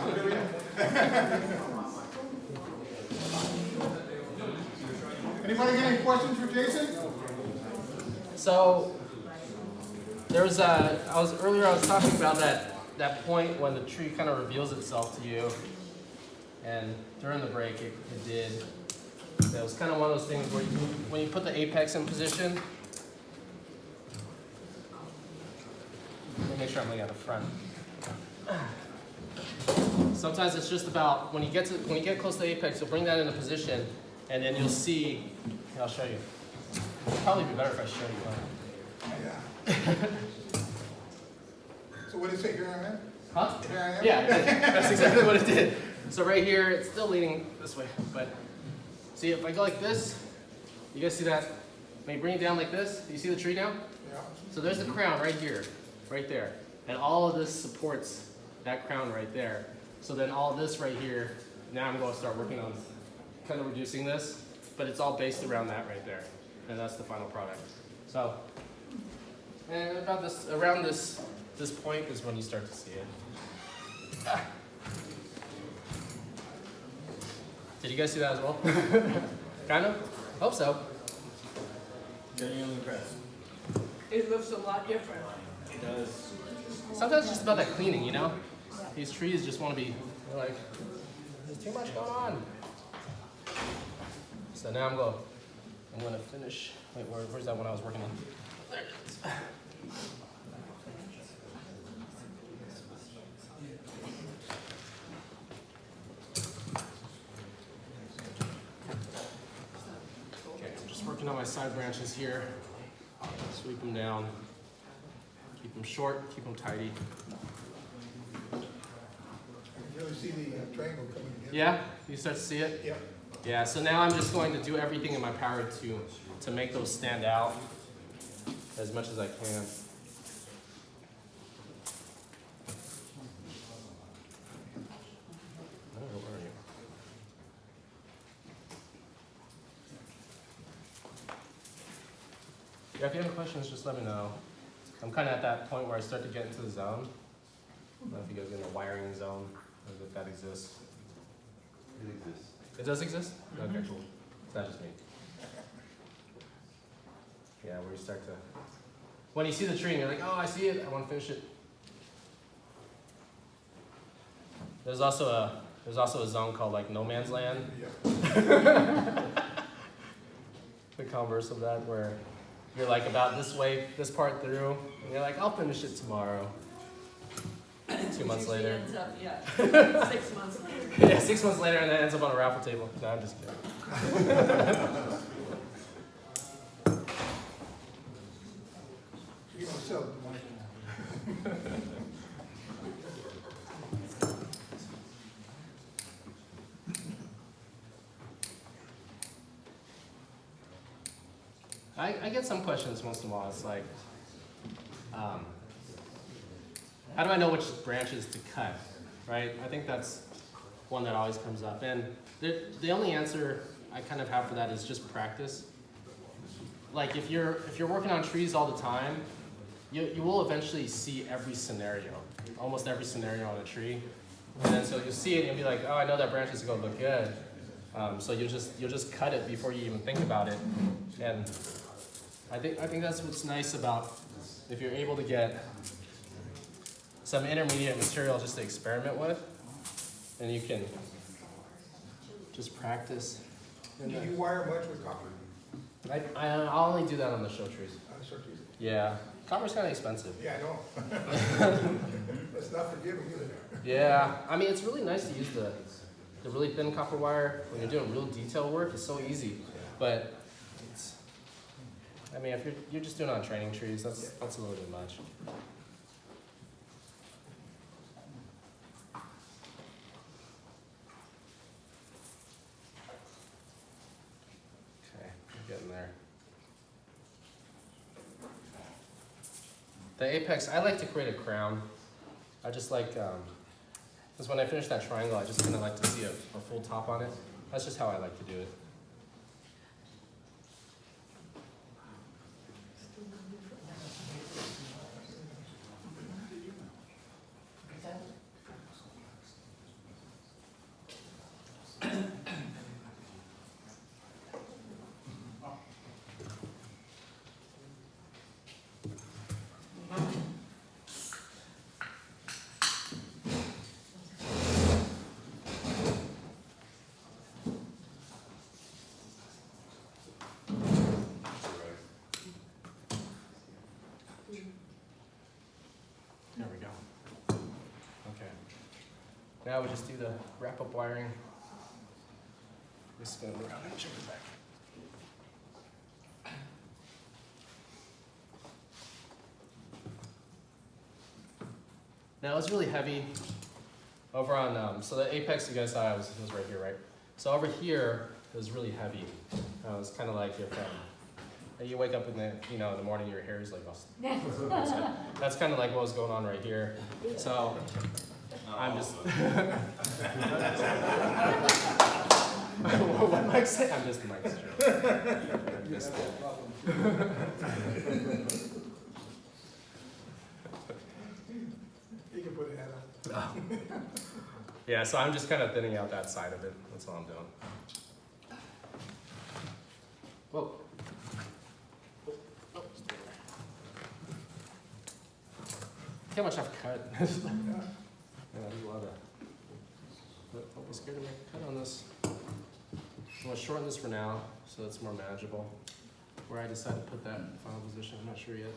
Anybody got any questions for Jason? So there's earlier I was talking about that point when the tree kind of reveals itself to you, and during the break it did. That was kind of one of those things where when you put the apex in position. Let me make sure I'm looking at the front. Sometimes it's just about when you get close to the apex, you'll bring that into position, and then you'll see. Here, I'll show you. It'd probably be better if I show you. Yeah. So what did it say? Here I am? Huh? Here I am? Yeah, it did. That's exactly what it did. So right here, it's still leaning this way, but see if I go like this, you guys see that? When you bring it down like this, do you see the tree now? Yeah. So there's the crown right here, right there. And all of this supports that crown right there. So then all this right here, now I'm going to start working on kind of reducing this, but it's all based around that right there. And that's the final product. So, and about this, around this point is when you start to see it. Ah. Did you guys see that as well? Kind of? Hope so. Genuinely impressed. It looks a lot different. It does. Sometimes it's just about that cleaning, you know? These trees just want to be like, there's too much going on. So now I'm going to finish. Wait, where's that one I was working on? There it is. Okay, I'm just working on my side branches here. Sweep them down. Keep them short, keep them tidy. You really see the triangle coming together? Yeah, you start to see it? Yeah. Yeah, so now I'm just going to do everything in my power to make those stand out as much as I can. Oh, where are you? Yeah, if you have any questions, just let me know. I'm kind of at that point where I start to get into the zone. I don't know if you guys get in the wiring zone, or if that exists. It exists. It does exist? Okay, cool. It's not just me. Yeah, where you start to, when you see the tree and you're like, oh, I see it, I want to finish it. There's also a zone called like no man's land. Yeah. The converse of that, where you're like about this way, this part through, and you're like, I'll finish it tomorrow. 2 months Usually later. ends up, yeah, 6 months later. Yeah, 6 months later, and then it ends up on a raffle table. No, I'm just kidding. You don't sell the money. I get some questions once in a while. It's like, how do I know which branches to cut, right? I think that's one that always comes up. And the only answer I kind of have for that is just practice. Like if you're working on trees all the time, you will eventually see every scenario, almost every scenario on a tree. And then so you'll see it and you'll be like, oh, I know that branch is gonna look good. So you'll just cut it before you even think about it. And I think that's what's nice about if you're able to get some intermediate material just to experiment with, and you can just practice. Do you wire much with copper? I'll only do that on the show trees. Short trees? Yeah, copper's kind of expensive. Yeah, I know. It's not forgiving either. Yeah, I mean, it's really nice to use the really thin copper wire when you're doing real detail work. It's so easy, but it's, I mean, if you're just doing it on training trees, that's a little bit much. Okay, I'm getting there. The apex, I like to create a crown. I just like, because when I finish that triangle, I just kind of like to see a full top on it. That's just how I like to do it. There we go. Okay. Now we just do the wrap-up wiring. We spin it around and check it back. Now it's really heavy over on, so the apex you guys saw was right here, right? So over here it was really heavy. It's kind of like if you wake up in the, in the morning, your hair is like all. That's kind of like what was going on right here. So I'm just. What Mike said? I'm just Mike's joke. I missed it. You can put a hat on. Yeah, so I'm just kind of thinning out that side of it. That's all I'm doing. Whoa. Look how much I've cut. Yeah, there's a lot of. Don't be scared to make a cut on this. I'm going to shorten this for now so it's more manageable. Where I decide to put that in final position, I'm not sure yet.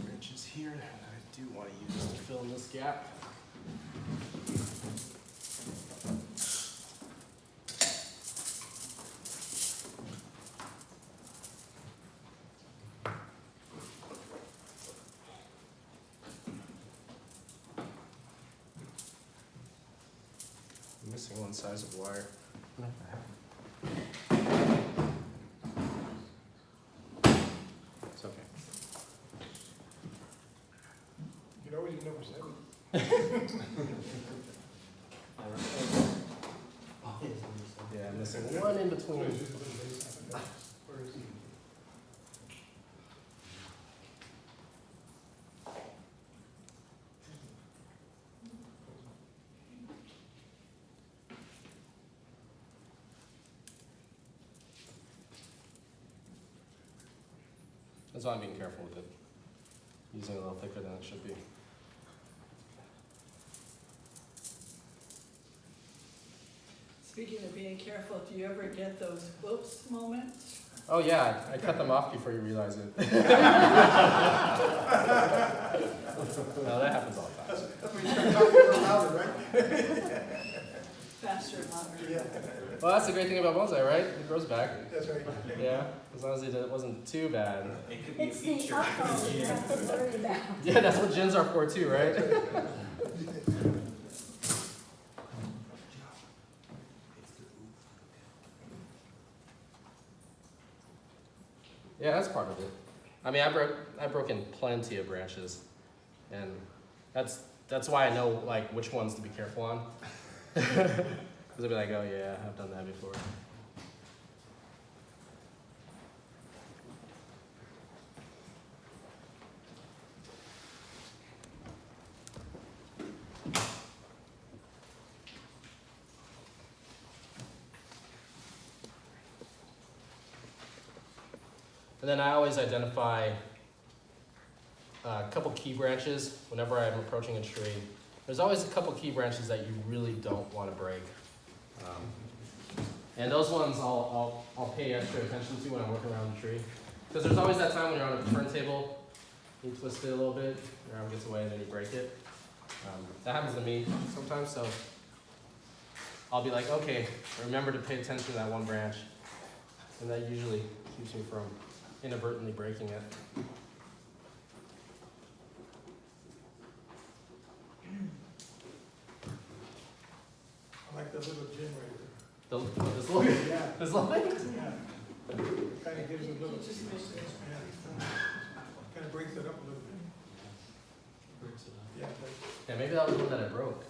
Branches here that I do want to use to fill in this gap. I'm missing one size of wire. It's okay. You can always use number 7. Yeah, I'm missing one in between. Where is he? That's why I'm being careful with it. Using it a little thicker than it should be. Speaking of being careful, do you ever get those whoops moments? Oh yeah, I cut them off before you realize it. No, that happens all the time. That's when you start talking a little louder, right? Faster and louder. Yeah, Well, that's the great thing about bonsai, right? It grows back. that's right. Yeah, as long as it wasn't too bad. It could be a It's the feature. alcohol you have to worry about. Yeah, that's what gins are for too, right? Yeah, that's part of it. I mean, I broke in plenty of branches, and that's why I know like which ones to be careful on. Because I'll be like, oh yeah, I've done that before. And then I always identify a couple key branches whenever I'm approaching a tree. There's always a couple key branches that you really don't want to break. And those ones I'll pay extra attention to when I'm working around the tree. Because there's always that time when you're on a turntable, you twist it a little bit, your arm gets away and then you break it. That happens to me sometimes, so I'll be like, okay, remember to pay attention to that one branch. And that usually keeps me from inadvertently breaking it. I like the little gym right This little, Yeah. this little thing? there. Yeah. Kind of gives it a little, kind of breaks it up a little bit. Breaks it up. Yeah. Yeah, maybe that was the one that I broke.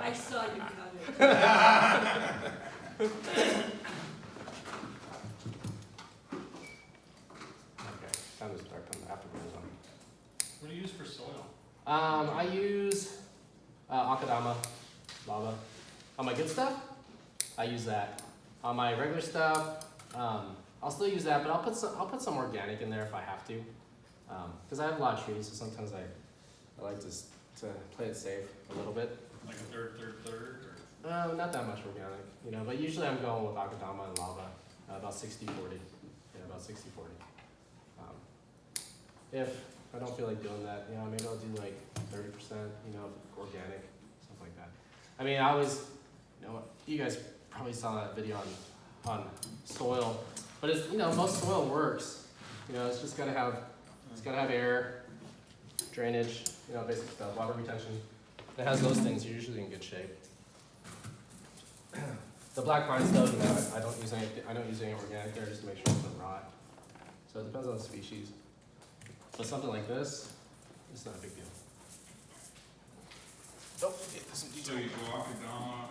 I saw you cut it. Okay, time to start putting the afterburns on. What do you use for soil? I use Akadama lava. On my good stuff, I use that. On my regular stuff, I'll still use that, but I'll put some organic in there if I have to. Because I have a lot of trees, so sometimes I like to play it safe a little bit. Like a third, or? Not that much organic, you know, but usually I'm going with Akadama and lava, about 60-40. Yeah, about 60-40. If I don't feel like doing that, you know, maybe I'll do like 30%, you know, organic, stuff like that. I mean, I always, you know, you guys probably saw that video on soil, but it's, you know, most soil works. You know, it's just gotta have air, drainage, you know, basic stuff, water retention. If it has those things, you're usually in good shape. The black pine stuff, you know, I don't use any organic there just to make sure it doesn't rot. So it depends on the species. But something like this, it's not a big deal. Oh, okay, there's some So detail. you go Akadama,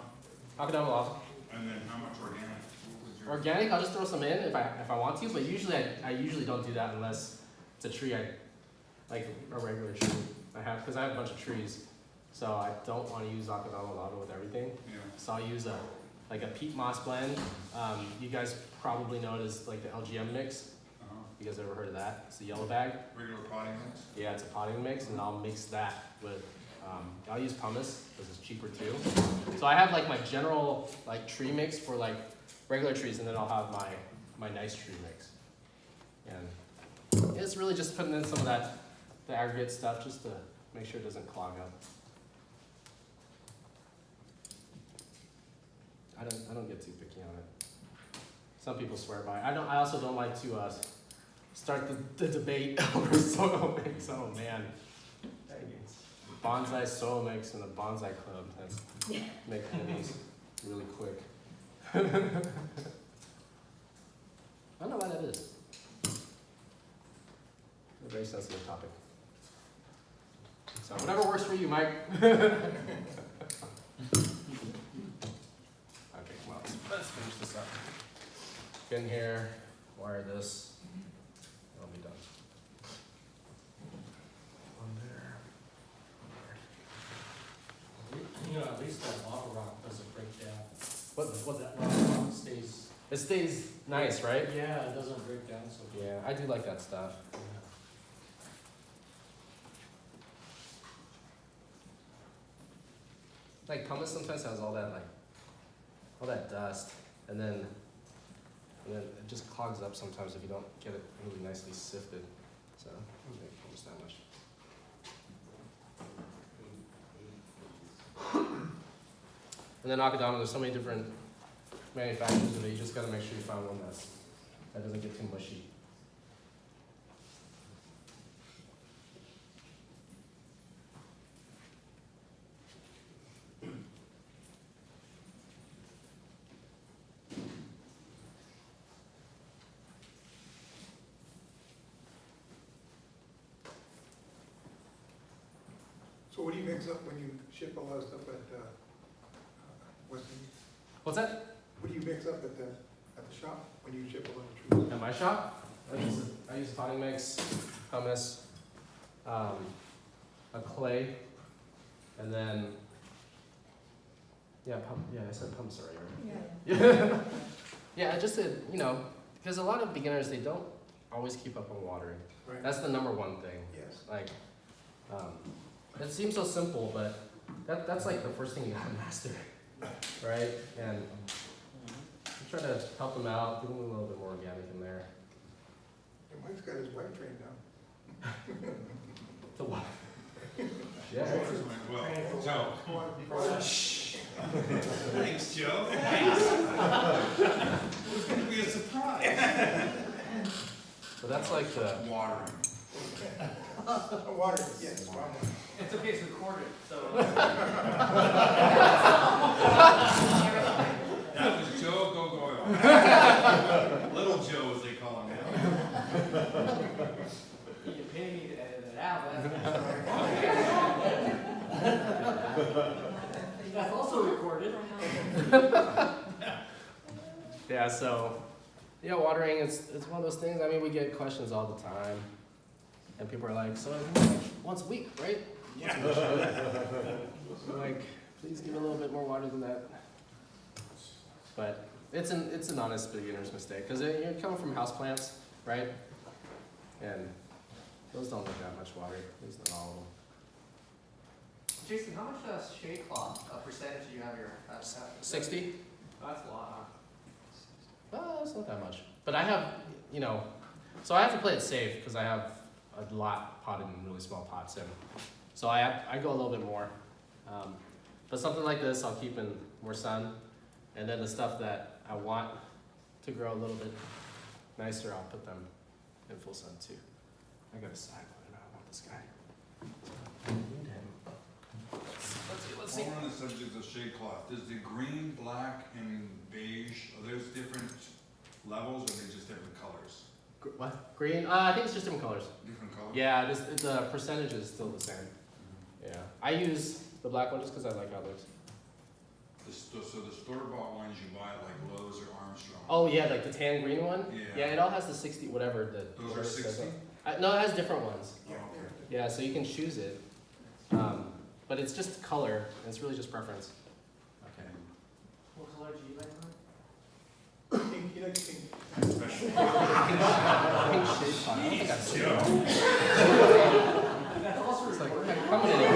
Akadama lava. and then how much organic? What was your- Organic, I'll just throw some in if I want to, but usually I usually don't do that unless it's a tree like a regular tree because I have a bunch of trees, so I don't want to use Akadama lava with everything. Yeah. So I'll use a peat moss blend. You guys probably know it as like the LGM mix. You guys ever heard of that? It's a yellow bag. Regular potting mix? Yeah, it's a potting mix, and I'll mix that with. I'll use pumice because it's cheaper too. So I have like my general like tree mix for like regular trees, and then I'll have my nice tree mix. And it's really just putting in some of the aggregate stuff just to make sure it doesn't clog up. I don't get too picky on it. Some people swear by it. I also don't like to start the debate over soil mix. Oh man. Bonsai soil mix and a bonsai club. That's make enemies really quick. I don't know why that is. A very sensitive topic. So whatever works for you, Mike. Okay, well, let's finish this up. Get in here, wire this, I'll be done. On there. You know, at least that lava rock doesn't break down. What That lava rock stays. It stays nice, right? Yeah, it doesn't break down so good. Yeah, I do like that stuff. Yeah. Like pumice sometimes has all that dust, and then it just clogs up sometimes if you don't get it really nicely sifted. So I don't make pumice that much. And then Akadama, there's so many different manufacturers of it. You just got to make sure you find one that doesn't get too mushy. So what do you mix up when you ship a lot of stuff at Western? What's that? What do you mix up at the shop when you ship a lot of trees? At my shop, I use potting mix, pumice, a clay, and then I said pumice already, right? Yeah. Yeah, just to, you know, because a lot of beginners, they don't always keep up on watering. Right. That's the number one thing. Yes. Like, it seems so simple, but that's like the first thing you have to master, right? And I'm trying to help them out, give them a little bit more organic in there. Yeah, Mike's got his wife trained now. To what? Yeah. Well, Joe. Thanks, Joe. It was going to be a surprise. But that's like the Watering. Water, yes, water. It's okay, it's recorded, so. That was Joe Gogoyle. Little Joe, as they call him now. You can pay me to edit it out, that's also recorded. yeah. So yeah, watering it's one of those things. I mean, we get questions all the time, and people are like, "So once a week, right?" Yeah. I'm like, please give a little bit more water than that. But it's an honest beginner's mistake because you're coming from houseplants, right? And those don't need that much water. At least not all of them. Jason, how much shade cloth percentage do you have your? 60. That's a lot, huh? Well, it's not that much. But I have, so I have to play it safe because I have a lot potted in really small pots, and so I go a little bit more. But something like this, I'll keep in more sun, and then the stuff that I want to grow a little bit nicer, I'll put them in full sun too. I gotta decide whether or not I want this guy. I need him. Let's see. While we're on the subject of shade cloth, does the green, black, and beige, are those different levels, or are they just different colors? What? Green? I think it's just different colors. Different colors? Yeah, the percentage is still the same. Yeah. I use the black one just because I like how it looks. So the store-bought ones you buy at like Lowe's or Armstrong? Oh yeah, like the tan green one? Yeah. Yeah, it all has the 60, whatever the... Those whatever are it says 60? no, it has different ones. Oh, okay. Yeah, so you can choose it. But it's just color, and it's really just preference. Okay. What color do you like, Mark? Pink, he likes pink. Pink shade font. I don't think I've seen that. That's also It's like, recorded. coming in here.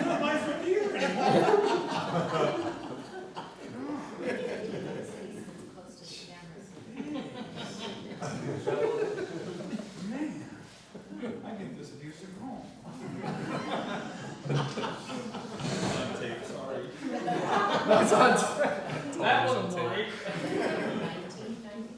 Not my friend here anymore. Close to the cameras. Man, I get this abuse at home. Sorry. It's on That tape. was Mike. 1999.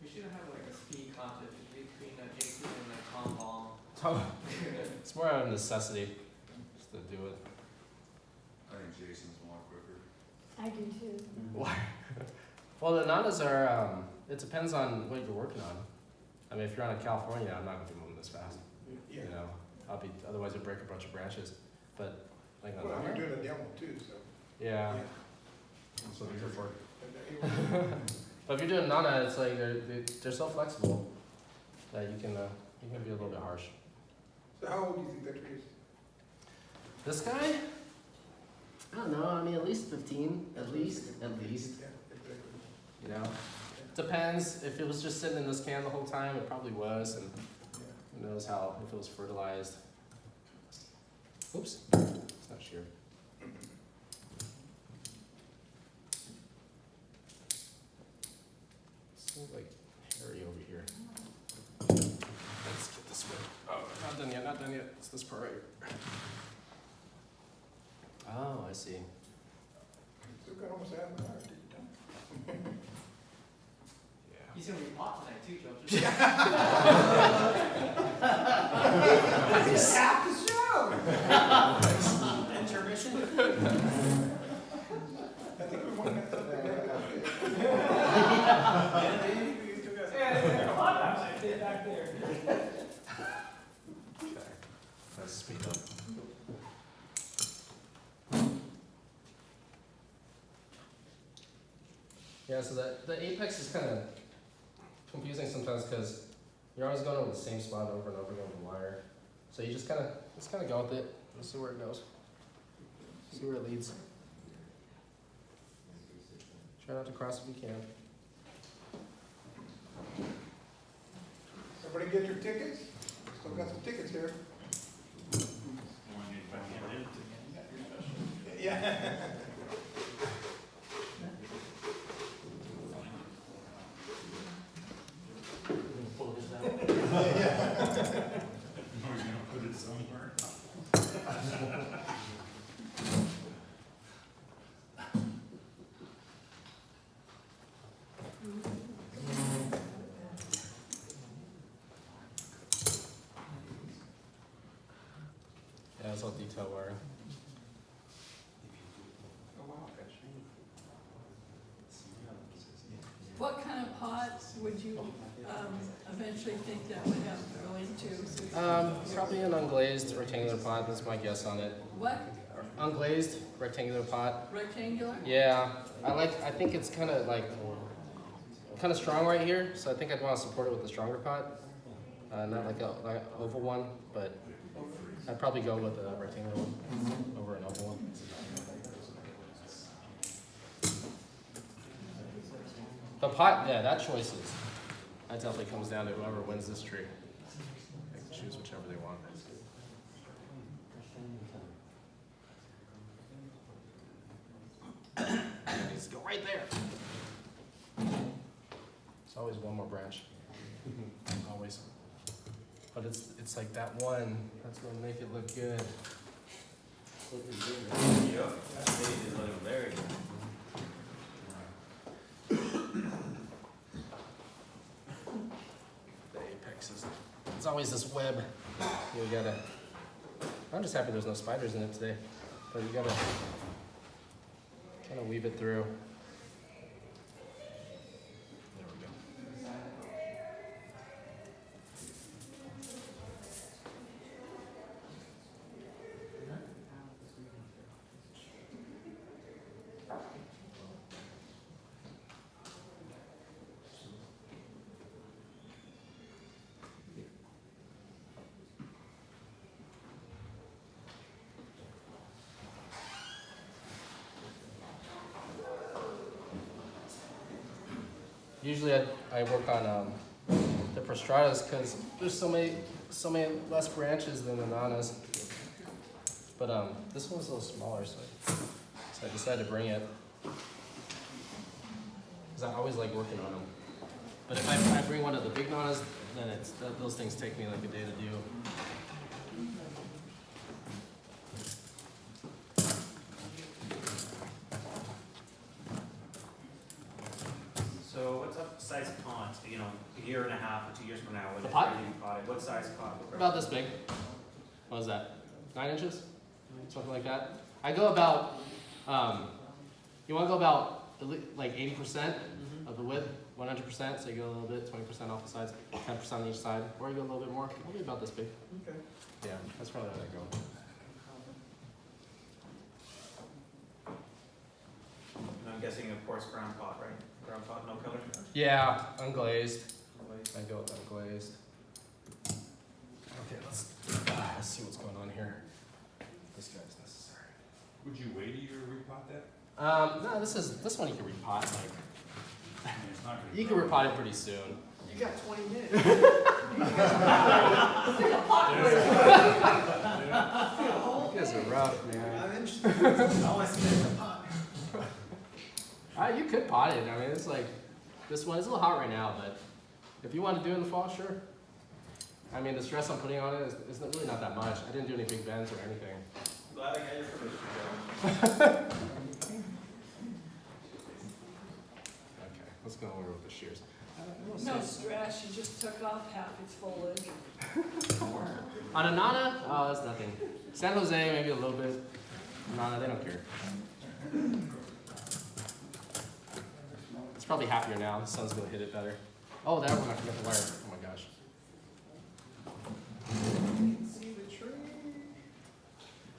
We should have like a speed contest between Jason and like Tom Ball. It's more out of necessity, just to do it. I think Jason's more quicker. I do too. Why? Well, the nanas are, it depends on what you're working on. I mean, if you're on in California, I'm not gonna be moving this fast. Yeah. You know, otherwise it'd break a bunch of branches. But like on Well, nana, you're doing a demo too, so. yeah. Yeah. So these are for. And, But if you're doing nana, it's like they're so flexible that you can be a little bit harsh. So how old do you think that tree is? This guy, I don't know. I mean, at least 15, at least. Yeah, exactly. You know, depends. If it was just sitting in this can the whole time, it probably was, and who knows how if it was fertilized. Oops, it's not sheared. So like hairy over here. Let's get this one. Oh, not done yet. Not done yet. It's this part right here. Oh, I see. Still got almost half an hour to get done. Yeah. He's gonna be hot tonight too, Joe. That's half the show. Intermission? I think we want to have something. Yeah, so the apex is kind of confusing sometimes because you're always going over the same spot over and over again with the wire. So you just kind of go with it and see where it goes. See where it leads. Try not to cross if you can. Everybody get your tickets? Still got some tickets here. Yeah. Pull this out. Put it somewhere. Yeah, it's all detail wiring. What kind of pot would you eventually think that would have to go into? Probably an unglazed rectangular pot. That's my guess on it. What, Unglazed rectangular pot. rectangular? Yeah, I think it's kind of strong right here, so I think I'd want to support it with a stronger pot, not like an oval one, but I'd probably go with a rectangular one over an oval one. The pot, yeah, that definitely comes down to whoever wins this tree. They can choose whichever they want. It needs to go right there. It's always one more branch. Always. But it's like that one. That's gonna make it look good. Yep, that stage is looking very good. The apex is. It's always this web. You gotta. I'm just happy there's no spiders in it today. But you gotta kind of weave it through. There we go. Usually I work on the Prostratas because there's so many less branches than the Nanas. But this one's a little smaller, so I decided to bring it. Because I always like working on them. But if I bring one of the big Nanas, then those things take me like a day to do. So what's up size pond, you know, a year and a half or 2 years from now, when The it's pot? ready to be potted, what size pot? About this big. What is that? 9 inches? Something like that. I go about, you want to go about like 80% of the width, 100%, so you go a little bit, 20% off the sides, 10% on each side, or you go a little bit more, maybe about this big. Okay. Yeah, that's probably what I go. And I'm guessing, of course, ground pot, right? Ground pot, no color? Yeah, unglazed. I go with unglazed. Okay, let's see what's going on here. This guy's necessary. Would you wait a year to repot that? No, this one you can repot. Like, I mean, it's not gonna you can grow. repot it pretty soon. You got 20 minutes. You guys are rough, man. I'm interested. I want to see the pot. You could pot it. I mean, it's like this one is a little hot right now, but if you want to do it in the fall, sure. I mean, the stress I'm putting on it is really not that much. I didn't do any big bends or anything. Glad I got your permission, Joe. Okay, let's go over with the shears. No stress, you just took off half its foliage. On a Nana, oh, that's nothing. San Jose, maybe a little bit. Nana, they don't care. It's probably happier now. The sun's gonna hit it better. Oh, that one, I forgot the wire. Oh my gosh. See the tree.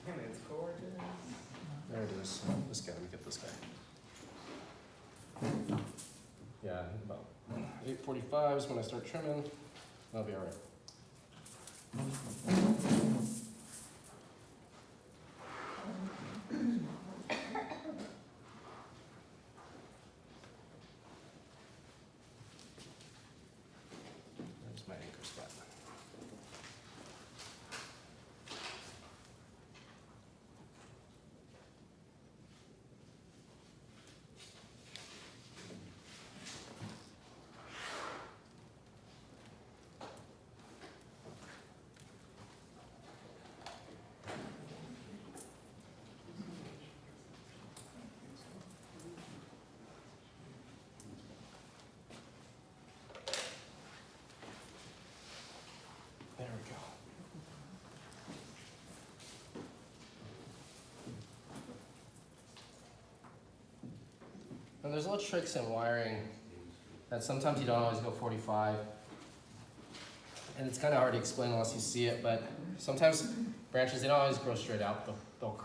And it's gorgeous. There it is. This guy, let me get this guy. Yeah, about 8:45 is when I start trimming. That'll be all right. There's my anchor spot. There we go. And there's little tricks in wiring that sometimes you don't always go 45. And it's kind of hard to explain unless you see it, but sometimes branches, they don't always grow straight out. They'll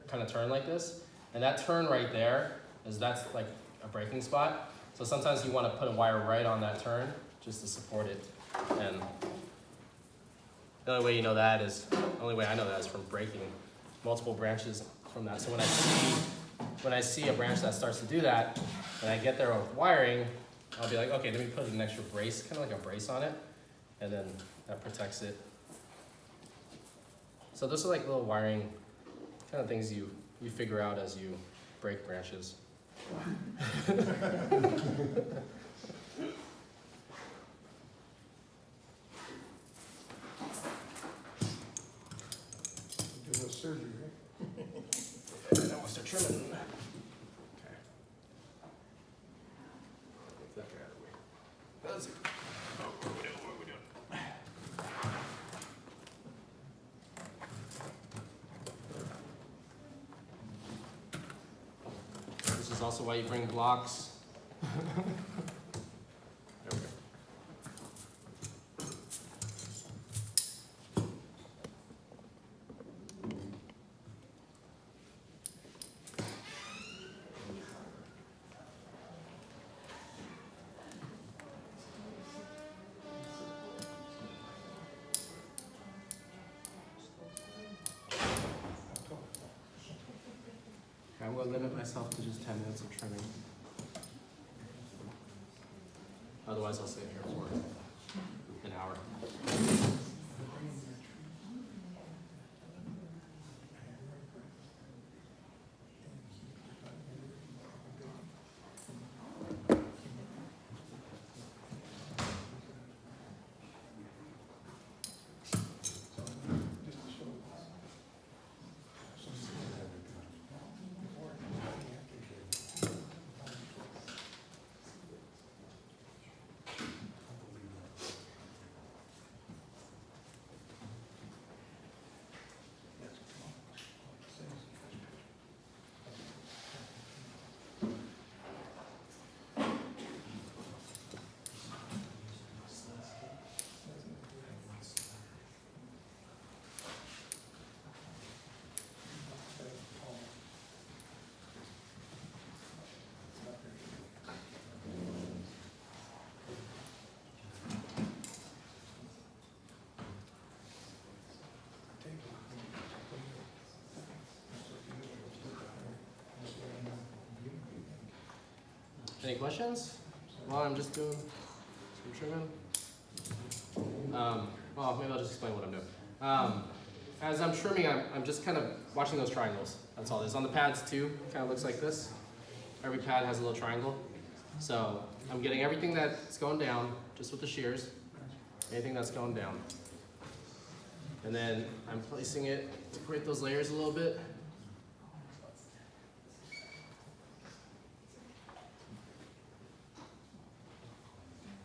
kind of turn like this. And that turn right there, that's like a breaking spot. So sometimes you want to put a wire right on that turn just to support it. And the only way you know that is, the only way I know that is from breaking multiple branches from that. So when I see a branch that starts to do that, and I get there with wiring, I'll be like, okay, let me put an extra brace, kind of like a brace on it, and then that protects it. So those are like little wiring kind of things you figure out as you break branches. Do a surgery, right? And then we'll start trimming. Okay. Get that guy out of the way. That's it. Oh, what are we doing? This is also why you bring blocks. There we go. I'm going to limit myself to just 10 minutes of trimming. Otherwise, I'll sit here for an hour. Any questions while I'm just doing some trimming? Well, maybe I'll just explain what I'm doing. As I'm trimming, I'm just kind of watching those triangles. That's all it is. On the pads too, kind of looks like this. Every pad has a little triangle. So I'm getting everything that's going down, just with the shears, anything that's going down. And then I'm placing it to create those layers a little bit.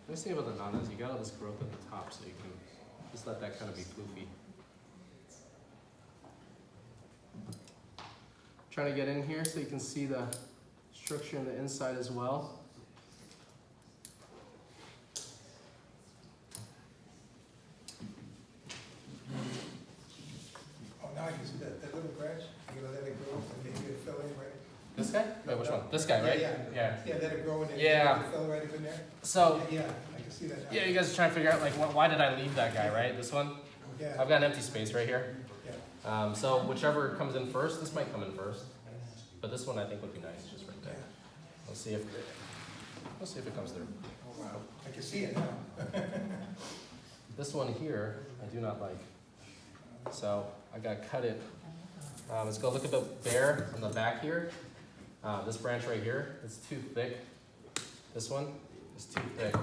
The nice thing about the Nana is you got all this growth at the top, so you can just let that kind of be floofy. Trying to get in here so you can see the structure on the inside as well. Oh, now I can see that little branch, you know, let it grow, and maybe it fell in, right? This guy? Wait, which one? This guy, right? Yeah, let it grow and then Yeah. it fell right up in there. So, Yeah, I can see that now. yeah, you guys are trying to figure out, like, why did I leave that guy, right? This one? Yeah. I've got an empty space right here. Yeah. So whichever comes in first, this might come in first. But this one I think would be nice, just right there. Let's see if it comes through. Oh, wow, I can see it now. This one here, I do not like. So I gotta cut it. Let's go look at the bare on the back here. This branch right here, it's too thick. This one is too thick.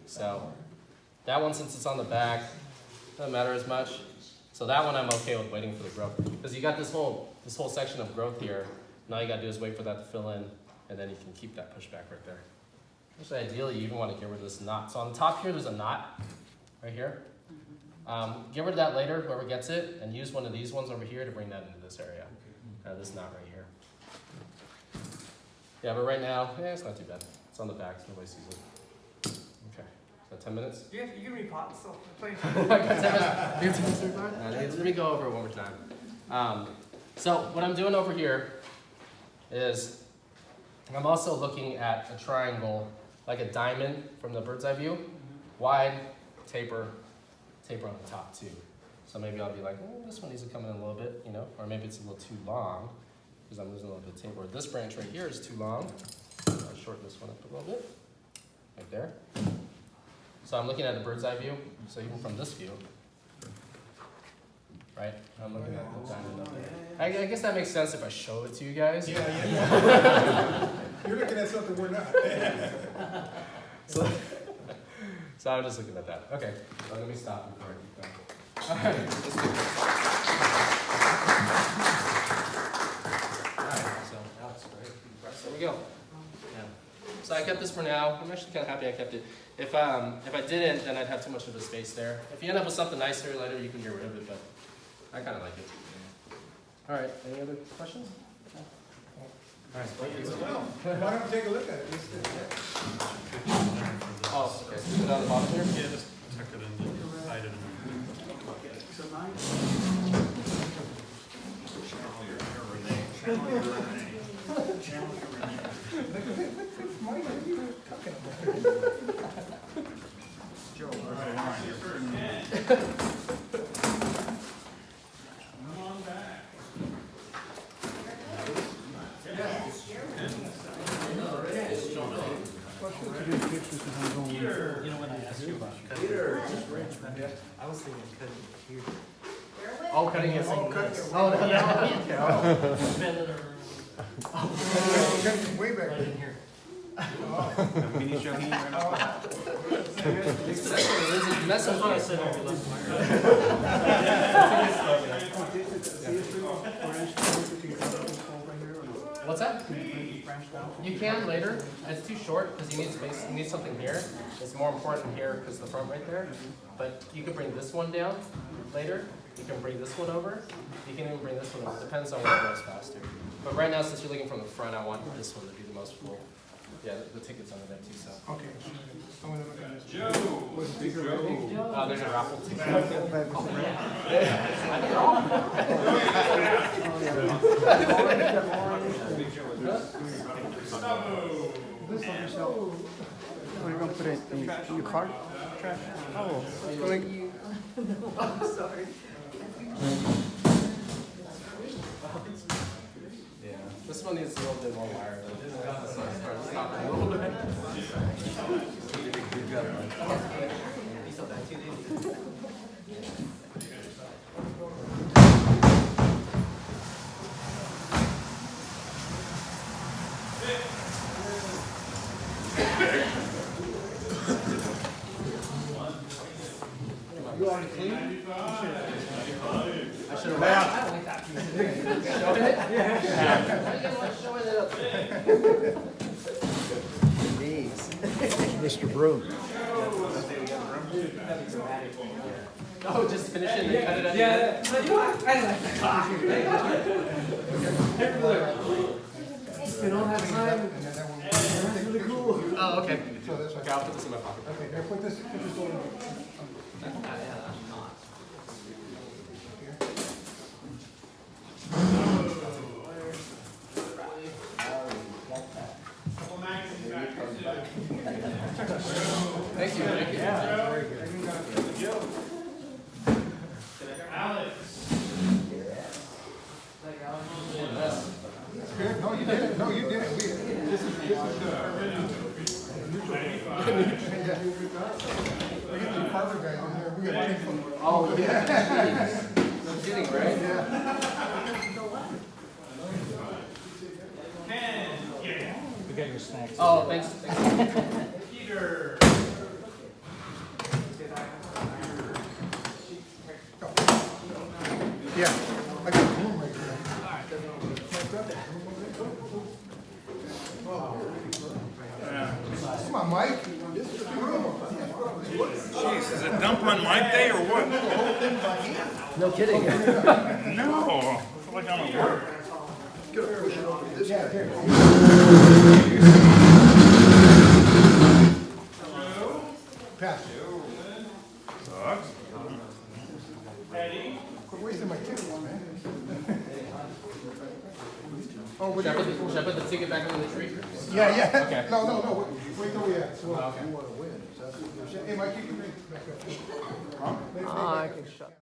So that one, since it's on the back, doesn't matter as much. So that one I'm okay with waiting for the growth. Because you got this whole section of growth here. Now you gotta do is wait for that to fill in, and then you can keep that pushback right there. Actually, ideally, you even want to get rid of this knot. So on the top here, there's a knot right here. Get rid of that later, whoever gets it, and use one of these ones over here to bring that into this area. This knot right here. Yeah, but right now, it's not too bad. It's on the back, so nobody sees it. Okay, so 10 minutes? You give me pots, so please. I got 10 minutes. You have 10 minutes to record? Let me go over it one more time. So what I'm doing over here is I'm also looking at a triangle, like a diamond from the bird's eye view, wide, taper on the top too. So maybe I'll be like, oh, this one needs to come in a little bit, you know, or maybe it's a little too long because I'm losing a little bit of taper. This branch right here is too long. I'll shorten this one up a little bit, right there. So I'm looking at the bird's eye view. So even from this view, right? I'm looking at the diamond up there. I guess that makes sense if I show it to you guys. Yeah. You're looking at something we're not. So I'm just looking at that. Okay, so let me stop before I keep going. All right, let's do this. All right, so that's great. There we go. Yeah. So I kept this for now. I'm actually kind of happy I kept it. If I didn't, then I'd have too much of a space there. If you end up with something nicer later, you can get rid of it, but I kind of like it. All right, any other questions? All right, Why don't we take a look at it? Oh, okay, so put it on the bottom here? Yeah, just tuck it in and hide it in. Mike, what are you talking about? Joe, You know, when I asked you about cutting, I was thinking cutting it here. Oh, cutting it. Oh, no, yeah. Spin it around. Way back Right in here. Mini show here. That's That's what I said over last What's that? You can later. It's too short because you need space. You need something here. It's more important here because the front right there. But you can bring this one down later. You can bring this one over. You can even bring this one over. It depends on what goes faster. But right now, since you're looking from the front, I want this one to be the most full. Yeah, the ticket's under there too. So. Okay. I'm gonna look at it. Joe! There's a raffle ticket. this on yourself. Oh, you're gonna put it in your car trash? Oh, I'm sorry. Yeah, this one needs a little bit more wire. Stop it a little bit. you already clean? I should have laughed. Showing it? Yeah. Why do you guys like showing it up? Mr. Broom. Oh, just finish it and then cut it at the Yeah, end? but you know what? I like that. You don't have time. That's really cool. Oh, okay. So that's Okay, I'll put this in my pocket. Okay, here, put this over. you didn't. No, you didn't. This is neutral. Yeah. We get the Harvard guys in here. We got a from. Oh, yeah. No kidding, right? We got your snacks. Oh, thanks. Peter. Yeah. I got a room right here. Come on, Mike. Jeez, is it dump on Mike Day or what? No kidding. No, I feel like I'm at work. Gonna push it over to this guy. Pass. Sucks. Quit wasting my tickets, man. Oh, Should I put the ticket back on the tree? Yeah, yeah. Okay. No, wait till we ask. Oh, okay. You wanna win. Hey, Mike, you can bring it back up. I can shut.